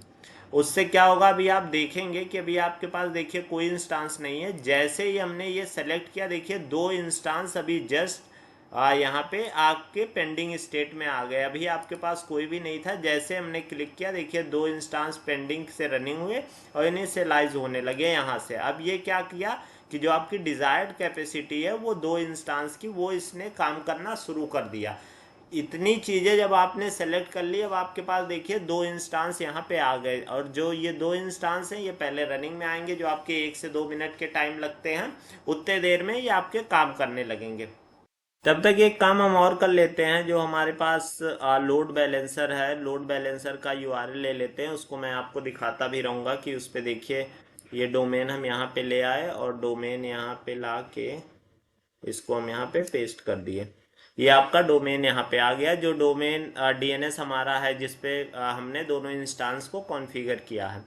उससे क्या होगा, अभी आप देखेंगे कि अभी आपके पास देखिए कोई इंस्टांस नहीं है। जैसे ही हमने ये सेलेक्ट किया, देखिए दो इंस्टांस अभी जस्ट यहाँ पे आपके पेंडिंग स्टेट में आ गए। अभी आपके पास कोई भी नहीं था, जैसे हमने क्लिक किया देखिए दो इंस्टांस पेंडिंग से रनिंग हुए और इनिशियलाइज होने लगे यहाँ से। अब ये क्या किया कि जो आपकी डिज़ायर्ड कैपेसिटी है वो दो इंस्टांस की, वो इसने काम करना शुरू कर दिया। इतनी चीज़ें जब आपने सेलेक्ट कर ली, अब आपके पास देखिए दो इंस्टांस यहाँ पे आ गए, और जो ये दो इंस्टांस हैं ये पहले रनिंग में आएंगे, जो आपके 1 से 2 मिनट के टाइम लगते हैं, उतने देर में ये आपके काम करने लगेंगे। तब तक एक काम हम और कर लेते हैं, जो हमारे पास लोड बैलेंसर है, लोड बैलेंसर का URL ले लेते हैं, उसको मैं आपको दिखाता भी रहूँगा कि उस पर देखिए ये डोमेन हम यहाँ पे ले आए, और डोमेन यहाँ पे ला के इसको हम यहाँ पे पेस्ट कर दिए। ये आपका डोमेन यहाँ पे आ गया, जो डोमेन DNS हमारा है जिसपे हमने दोनों इंस्टांस को कॉन्फ़िगर किया है।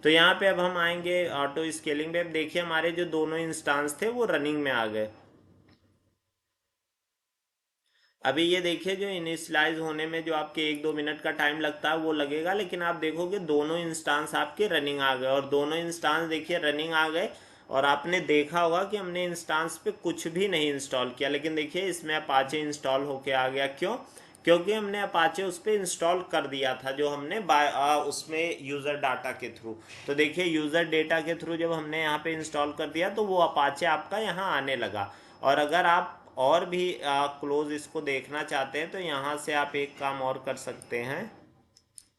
तो यहाँ पे अब हम आएंगे ऑटो स्केलिंग पे। अब देखिए हमारे जो दोनों इंस्टांस थे वो रनिंग में आ गए। अभी ये देखिए जो इनिशियलाइज होने में जो आपके 1-2 मिनट का टाइम लगता है वो लगेगा, लेकिन आप देखोगे दोनों इंस्टांस आपके रनिंग आ गए, और दोनों इंस्टांस देखिए रनिंग आ गए। और आपने देखा होगा कि हमने इंस्टांस पे कुछ भी नहीं इंस्टॉल किया, लेकिन देखिए इसमें अपाचे इंस्टॉल होके आ गया। क्यों? क्योंकि हमने अपाचे उस पर इंस्टॉल कर दिया था, जो हमने उसमें यूज़र डाटा के थ्रू। तो देखिए यूज़र डेटा के थ्रू जब हमने यहाँ पे इंस्टॉल कर दिया तो वो अपाचे आपका यहाँ आने लगा। और अगर आप और भी क्लोज इसको देखना चाहते हैं तो यहाँ से आप एक काम और कर सकते हैं।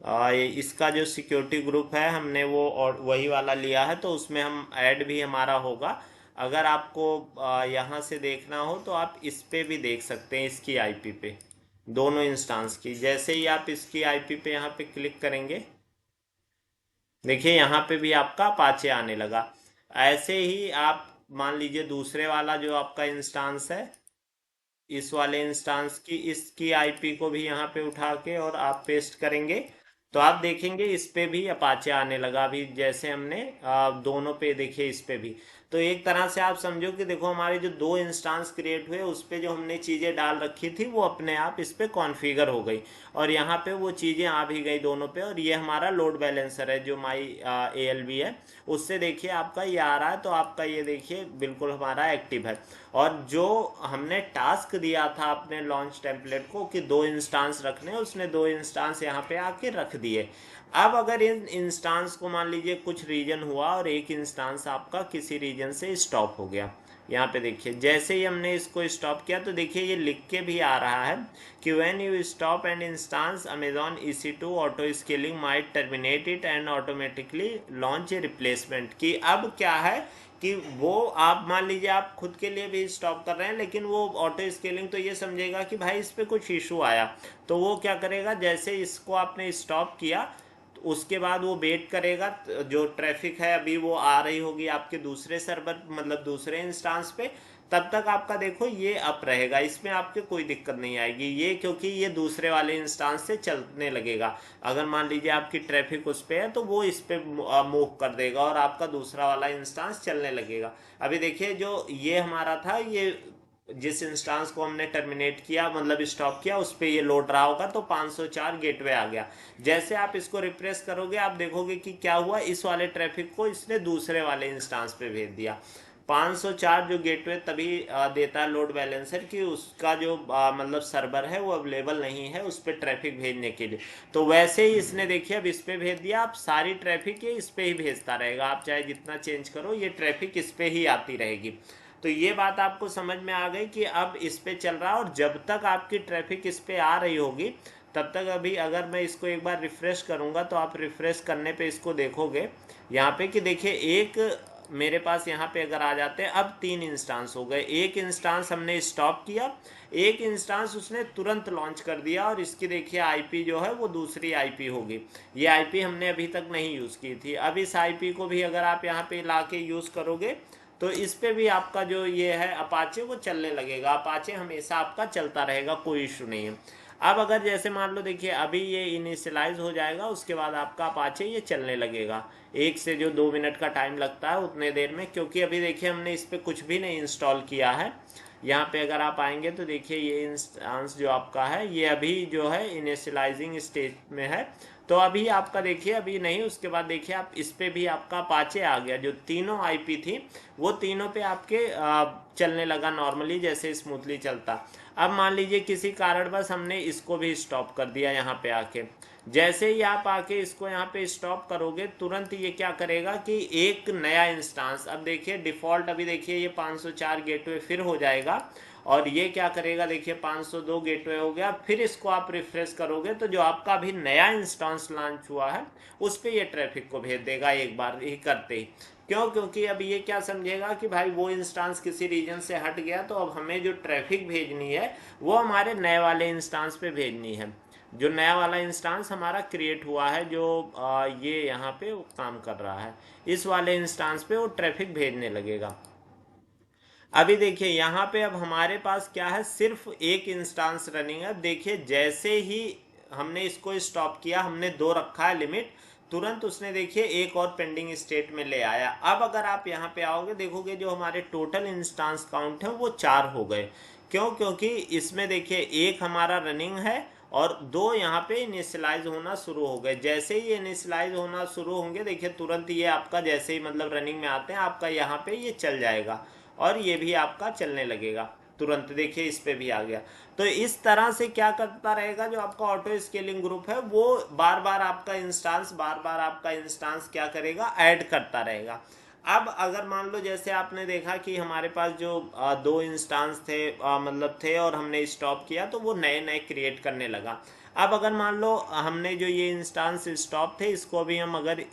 इसका जो सिक्योरिटी ग्रुप है हमने वो और वही वाला लिया है, तो उसमें हम ऐड भी हमारा होगा। अगर आपको यहाँ से देखना हो तो आप इस पे भी देख सकते हैं, इसकी आईपी पे, दोनों इंस्टांस की। जैसे ही आप इसकी आईपी पे यहाँ पे क्लिक करेंगे, देखिए यहाँ पे भी आपका अपाचे आने लगा। ऐसे ही आप मान लीजिए दूसरे वाला जो आपका इंस्टांस है, इस वाले इंस्टांस की इसकी आईपी को भी यहाँ पे उठा के और आप पेस्ट करेंगे, तो आप देखेंगे इस पे भी अपाचे आने लगा। अभी जैसे हमने दोनों पे देखिए, इस पे भी। तो एक तरह से आप समझो कि देखो हमारे जो दो इंस्टांस क्रिएट हुए उस पे जो हमने चीज़ें डाल रखी थी वो अपने आप इस पे कॉन्फ़िगर हो गई, और यहाँ पे वो चीज़ें आ भी गई दोनों पे। और ये हमारा लोड बैलेंसर है जो माई ALB है, उससे देखिए आपका ये आ रहा है, तो आपका ये देखिए बिल्कुल हमारा एक्टिव है। और जो हमने टास्क दिया था अपने लॉन्च टेम्पलेट को कि दो इंस्टांस रखने, उसने दो इंस्टांस यहाँ पे आके रख दिए। अब अगर इन इंस्टांस को मान लीजिए कुछ रीजन हुआ और एक इंस्टांस आपका किसी रीजन से स्टॉप हो गया, यहाँ पे देखिए जैसे ही हमने इसको स्टॉप किया तो देखिए ये लिख के भी आ रहा है कि when you stop an instance Amazon EC2 auto scaling might terminate it and automatically launch a replacement. कि अब क्या है कि वो आप मान लीजिए आप खुद के लिए भी स्टॉप कर रहे हैं, लेकिन वो ऑटो स्केलिंग तो ये समझेगा कि भाई इस पर कुछ इशू आया, तो वो क्या करेगा, जैसे इसको आपने स्टॉप किया तो उसके बाद वो वेट करेगा, जो ट्रैफिक है अभी वो आ रही होगी आपके दूसरे सर्वर मतलब दूसरे इंस्टांस पे, तब तक आपका देखो ये अप रहेगा, इसमें आपके कोई दिक्कत नहीं आएगी ये, क्योंकि ये दूसरे वाले इंस्टांस से चलने लगेगा। अगर मान लीजिए आपकी ट्रैफिक उस पे है तो वो इस पे मूव कर देगा और आपका दूसरा वाला इंस्टांस चलने लगेगा। अभी देखिए जो ये हमारा था, ये जिस इंस्टांस को हमने टर्मिनेट किया मतलब स्टॉप किया उस पर ये लोड रहा होगा, तो 504 गेटवे आ गया। जैसे आप इसको रिप्रेस करोगे आप देखोगे कि क्या हुआ, इस वाले ट्रैफिक को इसने दूसरे वाले इंस्टांस पे भेज दिया। 504 जो गेटवे तभी देता है लोड बैलेंसर कि उसका जो मतलब सर्वर है वो अवेलेबल नहीं है उस पर ट्रैफिक भेजने के लिए। तो वैसे ही इसने देखिए अब इस पे भेज दिया, आप सारी ट्रैफिक ये इस पे ही भेजता रहेगा, आप चाहे जितना चेंज करो ये ट्रैफिक इस पे ही आती रहेगी। तो ये बात आपको समझ में आ गई कि अब इस पे चल रहा है, और जब तक आपकी ट्रैफिक इस पे आ रही होगी तब तक। अभी अगर मैं इसको एक बार रिफ्रेश करूंगा तो आप रिफ्रेश करने पे इसको देखोगे यहाँ पे कि देखिए एक मेरे पास यहाँ पे अगर आ जाते हैं, अब तीन इंस्टांस हो गए। एक इंस्टांस हमने स्टॉप किया, एक इंस्टांस उसने तुरंत लॉन्च कर दिया, और इसकी देखिए आईपी जो है वो दूसरी आईपी होगी। ये आईपी हमने अभी तक नहीं यूज़ की थी, अब इस आईपी को भी अगर आप यहाँ पे ला के यूज़ करोगे तो इस पे भी आपका जो ये है अपाचे वो चलने लगेगा। अपाचे हमेशा आपका चलता रहेगा, कोई इशू नहीं है। अब अगर जैसे मान लो देखिए अभी ये इनिशियलाइज हो जाएगा, उसके बाद आपका अपाचे ये चलने लगेगा। 1 से जो 2 मिनट का टाइम लगता है उतने देर में, क्योंकि अभी देखिए हमने इस पर कुछ भी नहीं इंस्टॉल किया है। यहाँ पे अगर आप आएंगे तो देखिए ये इंस्टांस जो आपका है ये अभी जो है इनिशियलाइजिंग स्टेज में है। तो अभी आपका देखिए अभी नहीं, उसके बाद देखिए आप इस पे भी आपका अपाचे आ गया, जो तीनों आईपी थी वो तीनों पे आपके चलने लगा नॉर्मली जैसे स्मूथली चलता। अब मान लीजिए किसी कारणवश हमने इसको भी स्टॉप कर दिया यहाँ पे आके, जैसे ही आप आके इसको यहाँ पे स्टॉप करोगे तुरंत ये क्या करेगा कि एक नया इंस्टांस, अब देखिए डिफ़ॉल्ट अभी देखिए ये 504 गेटवे फिर हो जाएगा, और ये क्या करेगा देखिए 502 गेटवे हो गया। फिर इसको आप रिफ्रेश करोगे तो जो आपका अभी नया इंस्टांस लॉन्च हुआ है उस पर ये ट्रैफिक को भेज देगा एक बार ही करते ही। क्यों? क्योंकि अब ये क्या समझेगा कि भाई वो इंस्टांस किसी रीजन से हट गया, तो अब हमें जो ट्रैफिक भेजनी है वो हमारे नए वाले इंस्टांस पे भेजनी है। जो नया वाला इंस्टांस हमारा क्रिएट हुआ है जो ये यहाँ पे काम कर रहा है, इस वाले इंस्टांस पे वो ट्रैफिक भेजने लगेगा। अभी देखिए यहाँ पे अब हमारे पास क्या है, सिर्फ एक इंस्टांस रनिंग है। देखिए जैसे ही हमने इसको स्टॉप किया, हमने 2 रखा है लिमिट, तुरंत उसने देखिए एक और पेंडिंग स्टेट में ले आया। अब अगर आप यहाँ पे आओगे देखोगे जो हमारे टोटल इंस्टांस काउंट है वो 4 हो गए। क्यों? क्योंकि इसमें देखिए एक हमारा रनिंग है और 2 यहाँ पे इनिशियलाइज होना शुरू हो गए। जैसे ही इनिशियलाइज होना शुरू होंगे देखिए तुरंत ये आपका जैसे ही मतलब रनिंग में आते हैं आपका यहाँ पे ये चल जाएगा, और ये भी आपका चलने लगेगा तुरंत। देखिए इस पे भी आ गया। तो इस तरह से क्या करता रहेगा, जो आपका ऑटो स्केलिंग ग्रुप है वो बार बार आपका इंस्टांस क्या करेगा, ऐड करता रहेगा। अब अगर मान लो जैसे आपने देखा कि हमारे पास जो दो इंस्टांस थे, मतलब थे, और हमने स्टॉप किया तो वो नए नए क्रिएट करने लगा। अब अगर मान लो हमने जो ये इंस्टांस स्टॉप थे इसको भी हम अगर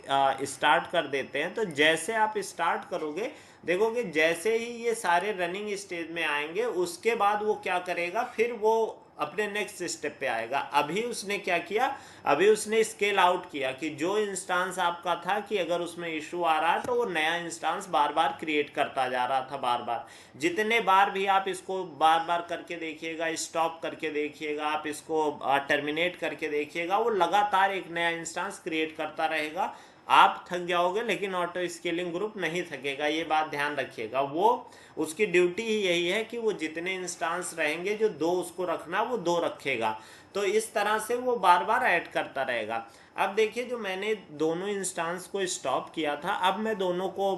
स्टार्ट कर देते हैं, तो जैसे आप स्टार्ट करोगे देखोगे जैसे ही ये सारे रनिंग स्टेज में आएंगे उसके बाद वो क्या करेगा, फिर वो अपने नेक्स्ट स्टेप पे आएगा। अभी उसने क्या किया, अभी उसने स्केल आउट किया कि जो इंस्टांस आपका था कि अगर उसमें इशू आ रहा है तो वो नया इंस्टांस बार बार क्रिएट करता जा रहा था। बार बार जितने बार भी आप इसको बार बार करके देखिएगा, स्टॉप करके देखिएगा, आप इसको टर्मिनेट करके देखिएगा, वो लगातार एक नया इंस्टांस क्रिएट करता रहेगा। आप थक जाओगे लेकिन ऑटो स्केलिंग ग्रुप नहीं थकेगा, ये बात ध्यान रखिएगा। वो उसकी ड्यूटी ही यही है कि वो जितने इंस्टांस रहेंगे, जो दो उसको रखना वो दो रखेगा। तो इस तरह से वो बार बार ऐड करता रहेगा। अब देखिए जो मैंने दोनों इंस्टांस को स्टॉप किया था, अब मैं दोनों को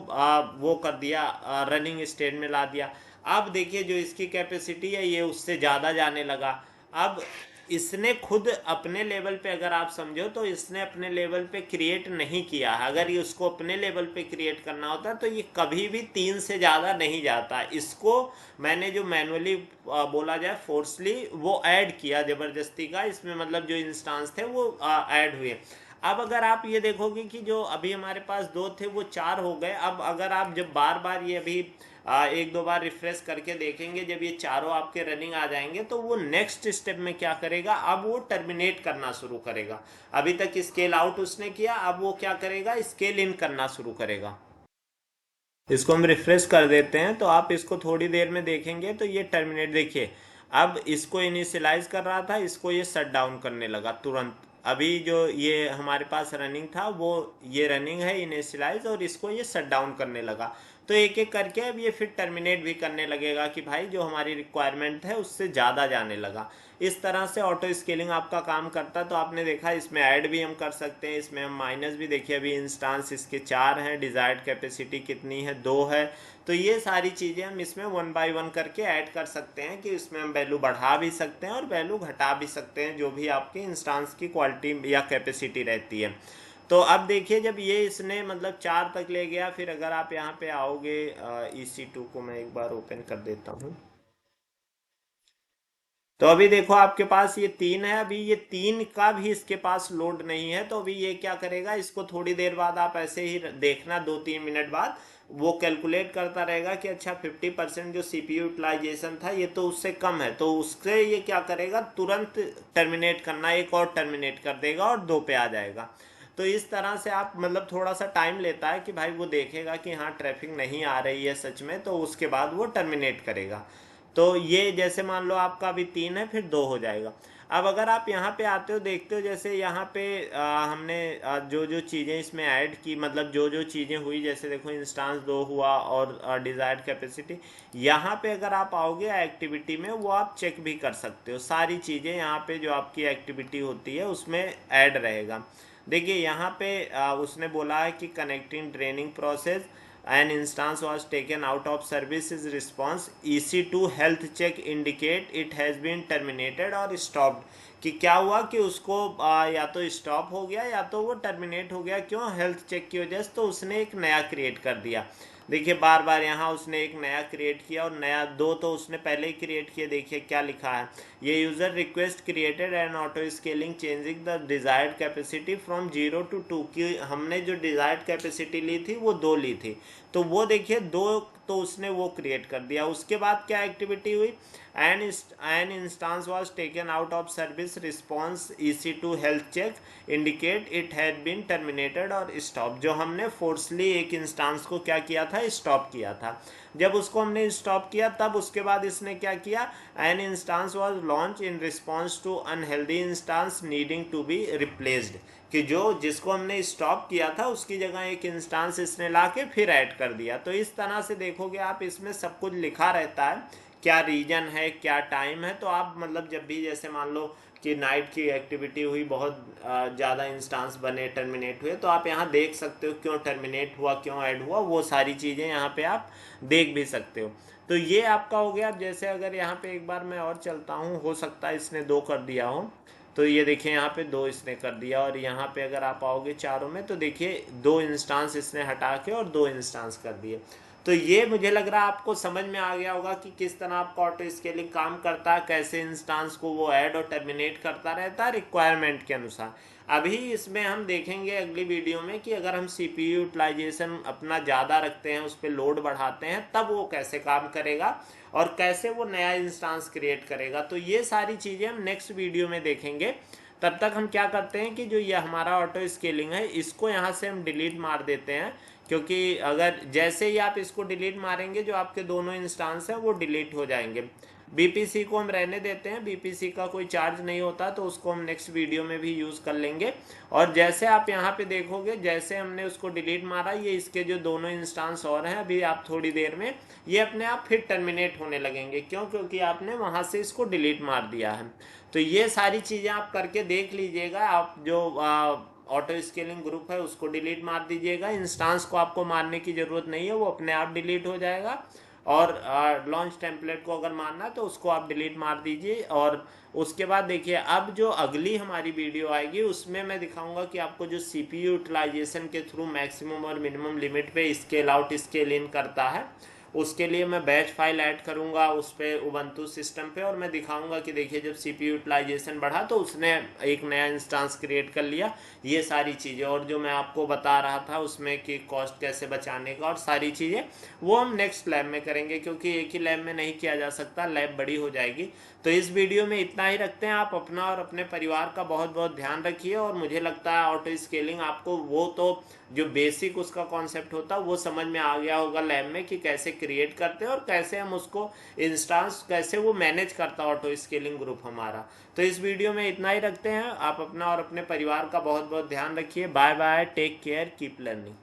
वो कर दिया, रनिंग स्टेट में ला दिया। अब देखिए जो इसकी कैपेसिटी है ये उससे ज़्यादा जाने लगा। अब इसने खुद अपने लेवल पे अगर आप समझो तो इसने अपने लेवल पे क्रिएट नहीं किया है। अगर ये उसको अपने लेवल पे क्रिएट करना होता तो ये कभी भी 3 से ज़्यादा नहीं जाता। इसको मैंने जो मैनुअली बोला जाए फोर्सली वो ऐड किया ज़बरदस्ती का, इसमें मतलब जो इंस्टांस थे वो ऐड हुए। अब अगर आप ये देखोगे कि जो अभी हमारे पास दो थे वो 4 हो गए। अब अगर आप जब बार बार ये अभी एक दो बार रिफ्रेश करके देखेंगे, जब ये चारों आपके रनिंग आ जाएंगे तो वो नेक्स्ट स्टेप में क्या करेगा, अब वो टर्मिनेट करना शुरू करेगा। अभी तक स्केल आउट उसने किया, अब वो क्या करेगा, स्केल इन करना शुरू करेगा। इसको हम रिफ्रेश कर देते हैं तो आप इसको थोड़ी देर में देखेंगे तो ये टर्मिनेट देखिए। अब इसको इनिशियलाइज कर रहा था, इसको ये शट डाउन करने लगा तुरंत। अभी जो ये हमारे पास रनिंग था वो ये रनिंग है इनिशियलाइज, और इसको ये शट डाउन करने लगा। तो एक एक करके अब ये फिर टर्मिनेट भी करने लगेगा कि भाई जो हमारी रिक्वायरमेंट है उससे ज़्यादा जाने लगा। इस तरह से ऑटो स्केलिंग आपका काम करता है। तो आपने देखा इसमें ऐड भी हम कर सकते हैं, इसमें हम माइनस भी। देखिए अभी इंस्टांस इसके 4 हैं, डिज़ायर्ड कैपेसिटी कितनी है, 2 है। तो ये सारी चीज़ें हम इसमें 1 बाय 1 करके ऐड कर सकते हैं कि इसमें हम वैल्यू बढ़ा भी सकते हैं और वैल्यू घटा भी सकते हैं, जो भी आपकी इंस्टांस की क्वालिटी या कैपेसिटी रहती है। तो अब देखिए जब ये इसने मतलब 4 तक ले गया, फिर अगर आप यहाँ पे आओगे, EC2 को मैं एक बार ओपन कर देता हूँ। तो अभी देखो आपके पास ये 3 है, अभी ये 3 का भी इसके पास लोड नहीं है। तो अभी ये क्या करेगा, इसको थोड़ी देर बाद आप ऐसे ही देखना, 2-3 मिनट बाद वो कैलकुलेट करता रहेगा कि अच्छा 50% जो CPU यूटिलाइजेशन था ये तो उससे कम है, तो उससे ये क्या करेगा, तुरंत टर्मिनेट करना, एक और टर्मिनेट कर देगा और 2 पे आ जाएगा। तो इस तरह से आप मतलब थोड़ा सा टाइम लेता है कि भाई वो देखेगा कि हाँ ट्रैफिक नहीं आ रही है सच में, तो उसके बाद वो टर्मिनेट करेगा। तो ये जैसे मान लो आपका अभी 3 है, फिर 2 हो जाएगा। अब अगर आप यहाँ पे आते हो देखते हो, जैसे यहाँ पे हमने जो जो चीज़ें इसमें ऐड की, मतलब जो जो चीज़ें हुई, जैसे देखो इंस्टांस 2 हुआ और डिज़ायर्ड कैपेसिटी। यहाँ पे अगर आप आओगे एक्टिविटी में, वो आप चेक भी कर सकते हो, सारी चीज़ें यहाँ पे जो आपकी एक्टिविटी होती है उसमें ऐड रहेगा। देखिए यहाँ पे उसने बोला है कि connecting training process an instance was taken out of service is response EC2 health check indicate it has been terminated or stopped। कि क्या हुआ कि उसको या तो स्टॉप हो गया या तो वो टर्मिनेट हो गया। क्यों, हेल्थ चेक की वजह से। तो उसने एक नया क्रिएट कर दिया। देखिए बार बार यहाँ उसने एक नया क्रिएट किया, और नया 2 तो उसने पहले ही क्रिएट किया। देखिए क्या लिखा है, ये user request created and auto scaling changing the desired capacity from 0 to 2। कि हमने जो डिज़ायर्ड कैपेसिटी ली थी वो 2 ली थी, तो वो देखिए 2 तो उसने वो क्रिएट कर दिया। उसके बाद क्या एक्टिविटी हुई, an instance was taken out of service response EC2 health check indicate it had been terminated और स्टॉप। जो हमने फोर्सली एक इंस्टांस को क्या किया था, स्टॉप किया था। जब उसको हमने स्टॉप किया तब उसके बाद इसने क्या किया, an instance was launch in response to unhealthy instance needing to be replaced. कि जो जिसको हमने स्टॉप किया था उसकी जगह एक इंस्टांस इसने ला के फिर ऐड कर दिया। तो इस तरह से देखोगे आप, इसमें सब कुछ लिखा रहता है, क्या रीजन है, क्या टाइम है। तो आप मतलब जब भी जैसे मान लो कि नाइट की एक्टिविटी हुई, बहुत ज़्यादा इंस्टांस बने, टर्मिनेट हुए, तो आप यहाँ देख सकते हो क्यों टर्मिनेट हुआ, क्यों ऐड हुआ, वो सारी चीज़ें यहाँ पे आप देख भी सकते हो। तो ये आपका हो गया। अब जैसे अगर यहाँ पे एक बार मैं और चलता हूँ, हो सकता है इसने 2 कर दिया हो, तो ये देखिए यहाँ पे 2 इसने कर दिया, और यहाँ पे अगर आप आओगे चारों में तो देखिए 2 इंस्टांस इसने हटा के और 2 इंस्टांस कर दिए। तो ये मुझे लग रहा है आपको समझ में आ गया होगा कि किस तरह आपका ऑटो स्केलिंग काम करता है, कैसे इंस्टांस को वो ऐड और टर्मिनेट करता रहता है रिक्वायरमेंट के अनुसार। अभी इसमें हम देखेंगे अगली वीडियो में कि अगर हम सीपीयू यूटिलाइजेशन अपना ज़्यादा रखते हैं, उस पर लोड बढ़ाते हैं, तब वो कैसे काम करेगा और कैसे वो नया इंस्टांस क्रिएट करेगा। तो ये सारी चीज़ें हम नेक्स्ट वीडियो में देखेंगे। तब तक हम क्या करते हैं कि जो ये हमारा ऑटो स्केलिंग है इसको यहाँ से हम डिलीट मार देते हैं, क्योंकि अगर जैसे ही आप इसको डिलीट मारेंगे जो आपके दोनों इंस्टांस हैं वो डिलीट हो जाएंगे। बीपीसी को हम रहने देते हैं, बीपीसी का कोई चार्ज नहीं होता, तो उसको हम नेक्स्ट वीडियो में भी यूज़ कर लेंगे। और जैसे आप यहाँ पे देखोगे, जैसे हमने उसको डिलीट मारा, ये इसके जो दोनों इंस्टांस और हैं, अभी आप थोड़ी देर में ये अपने आप फिर टर्मिनेट होने लगेंगे। क्यों? क्योंकि आपने वहाँ से इसको डिलीट मार दिया है। तो ये सारी चीज़ें आप करके देख लीजिएगा। आप जो ऑटो स्केलिंग ग्रुप है उसको डिलीट मार दीजिएगा, इंस्टांस को आपको मारने की ज़रूरत नहीं है, वो अपने आप डिलीट हो जाएगा। और लॉन्च टेम्पलेट को अगर मारना है तो उसको आप डिलीट मार दीजिए। और उसके बाद देखिए, अब जो अगली हमारी वीडियो आएगी उसमें मैं दिखाऊंगा कि आपको जो सीपीयू यूटिलाइजेशन के थ्रू मैक्सिमम और मिनिमम लिमिट पे स्केल आउट स्केल इन करता है, उसके लिए मैं बैच फाइल ऐड करूंगा उस पर उबंटू सिस्टम पे, और मैं दिखाऊंगा कि देखिए जब सीपीयू यूटिलाइजेशन बढ़ा तो उसने एक नया इंस्टांस क्रिएट कर लिया, ये सारी चीज़ें। और जो मैं आपको बता रहा था उसमें कि कॉस्ट कैसे बचाने का और सारी चीज़ें, वो हम नेक्स्ट लैब में करेंगे, क्योंकि एक ही लैब में नहीं किया जा सकता, लैब बड़ी हो जाएगी। तो इस वीडियो में इतना ही रखते हैं। आप अपना और अपने परिवार का बहुत बहुत ध्यान रखिए। और मुझे लगता है ऑटो स्केलिंग आपको वो तो जो बेसिक उसका कॉन्सेप्ट होता है वो समझ में आ गया होगा लैब में, कि कैसे क्रिएट करते हैं और कैसे हम उसको इंस्टांस कैसे वो मैनेज करता है ऑटो स्केलिंग ग्रुप हमारा। तो इस वीडियो में इतना ही रखते हैं। आप अपना और अपने परिवार का बहुत बहुत ध्यान रखिए। Bye bye, take care, keep learning.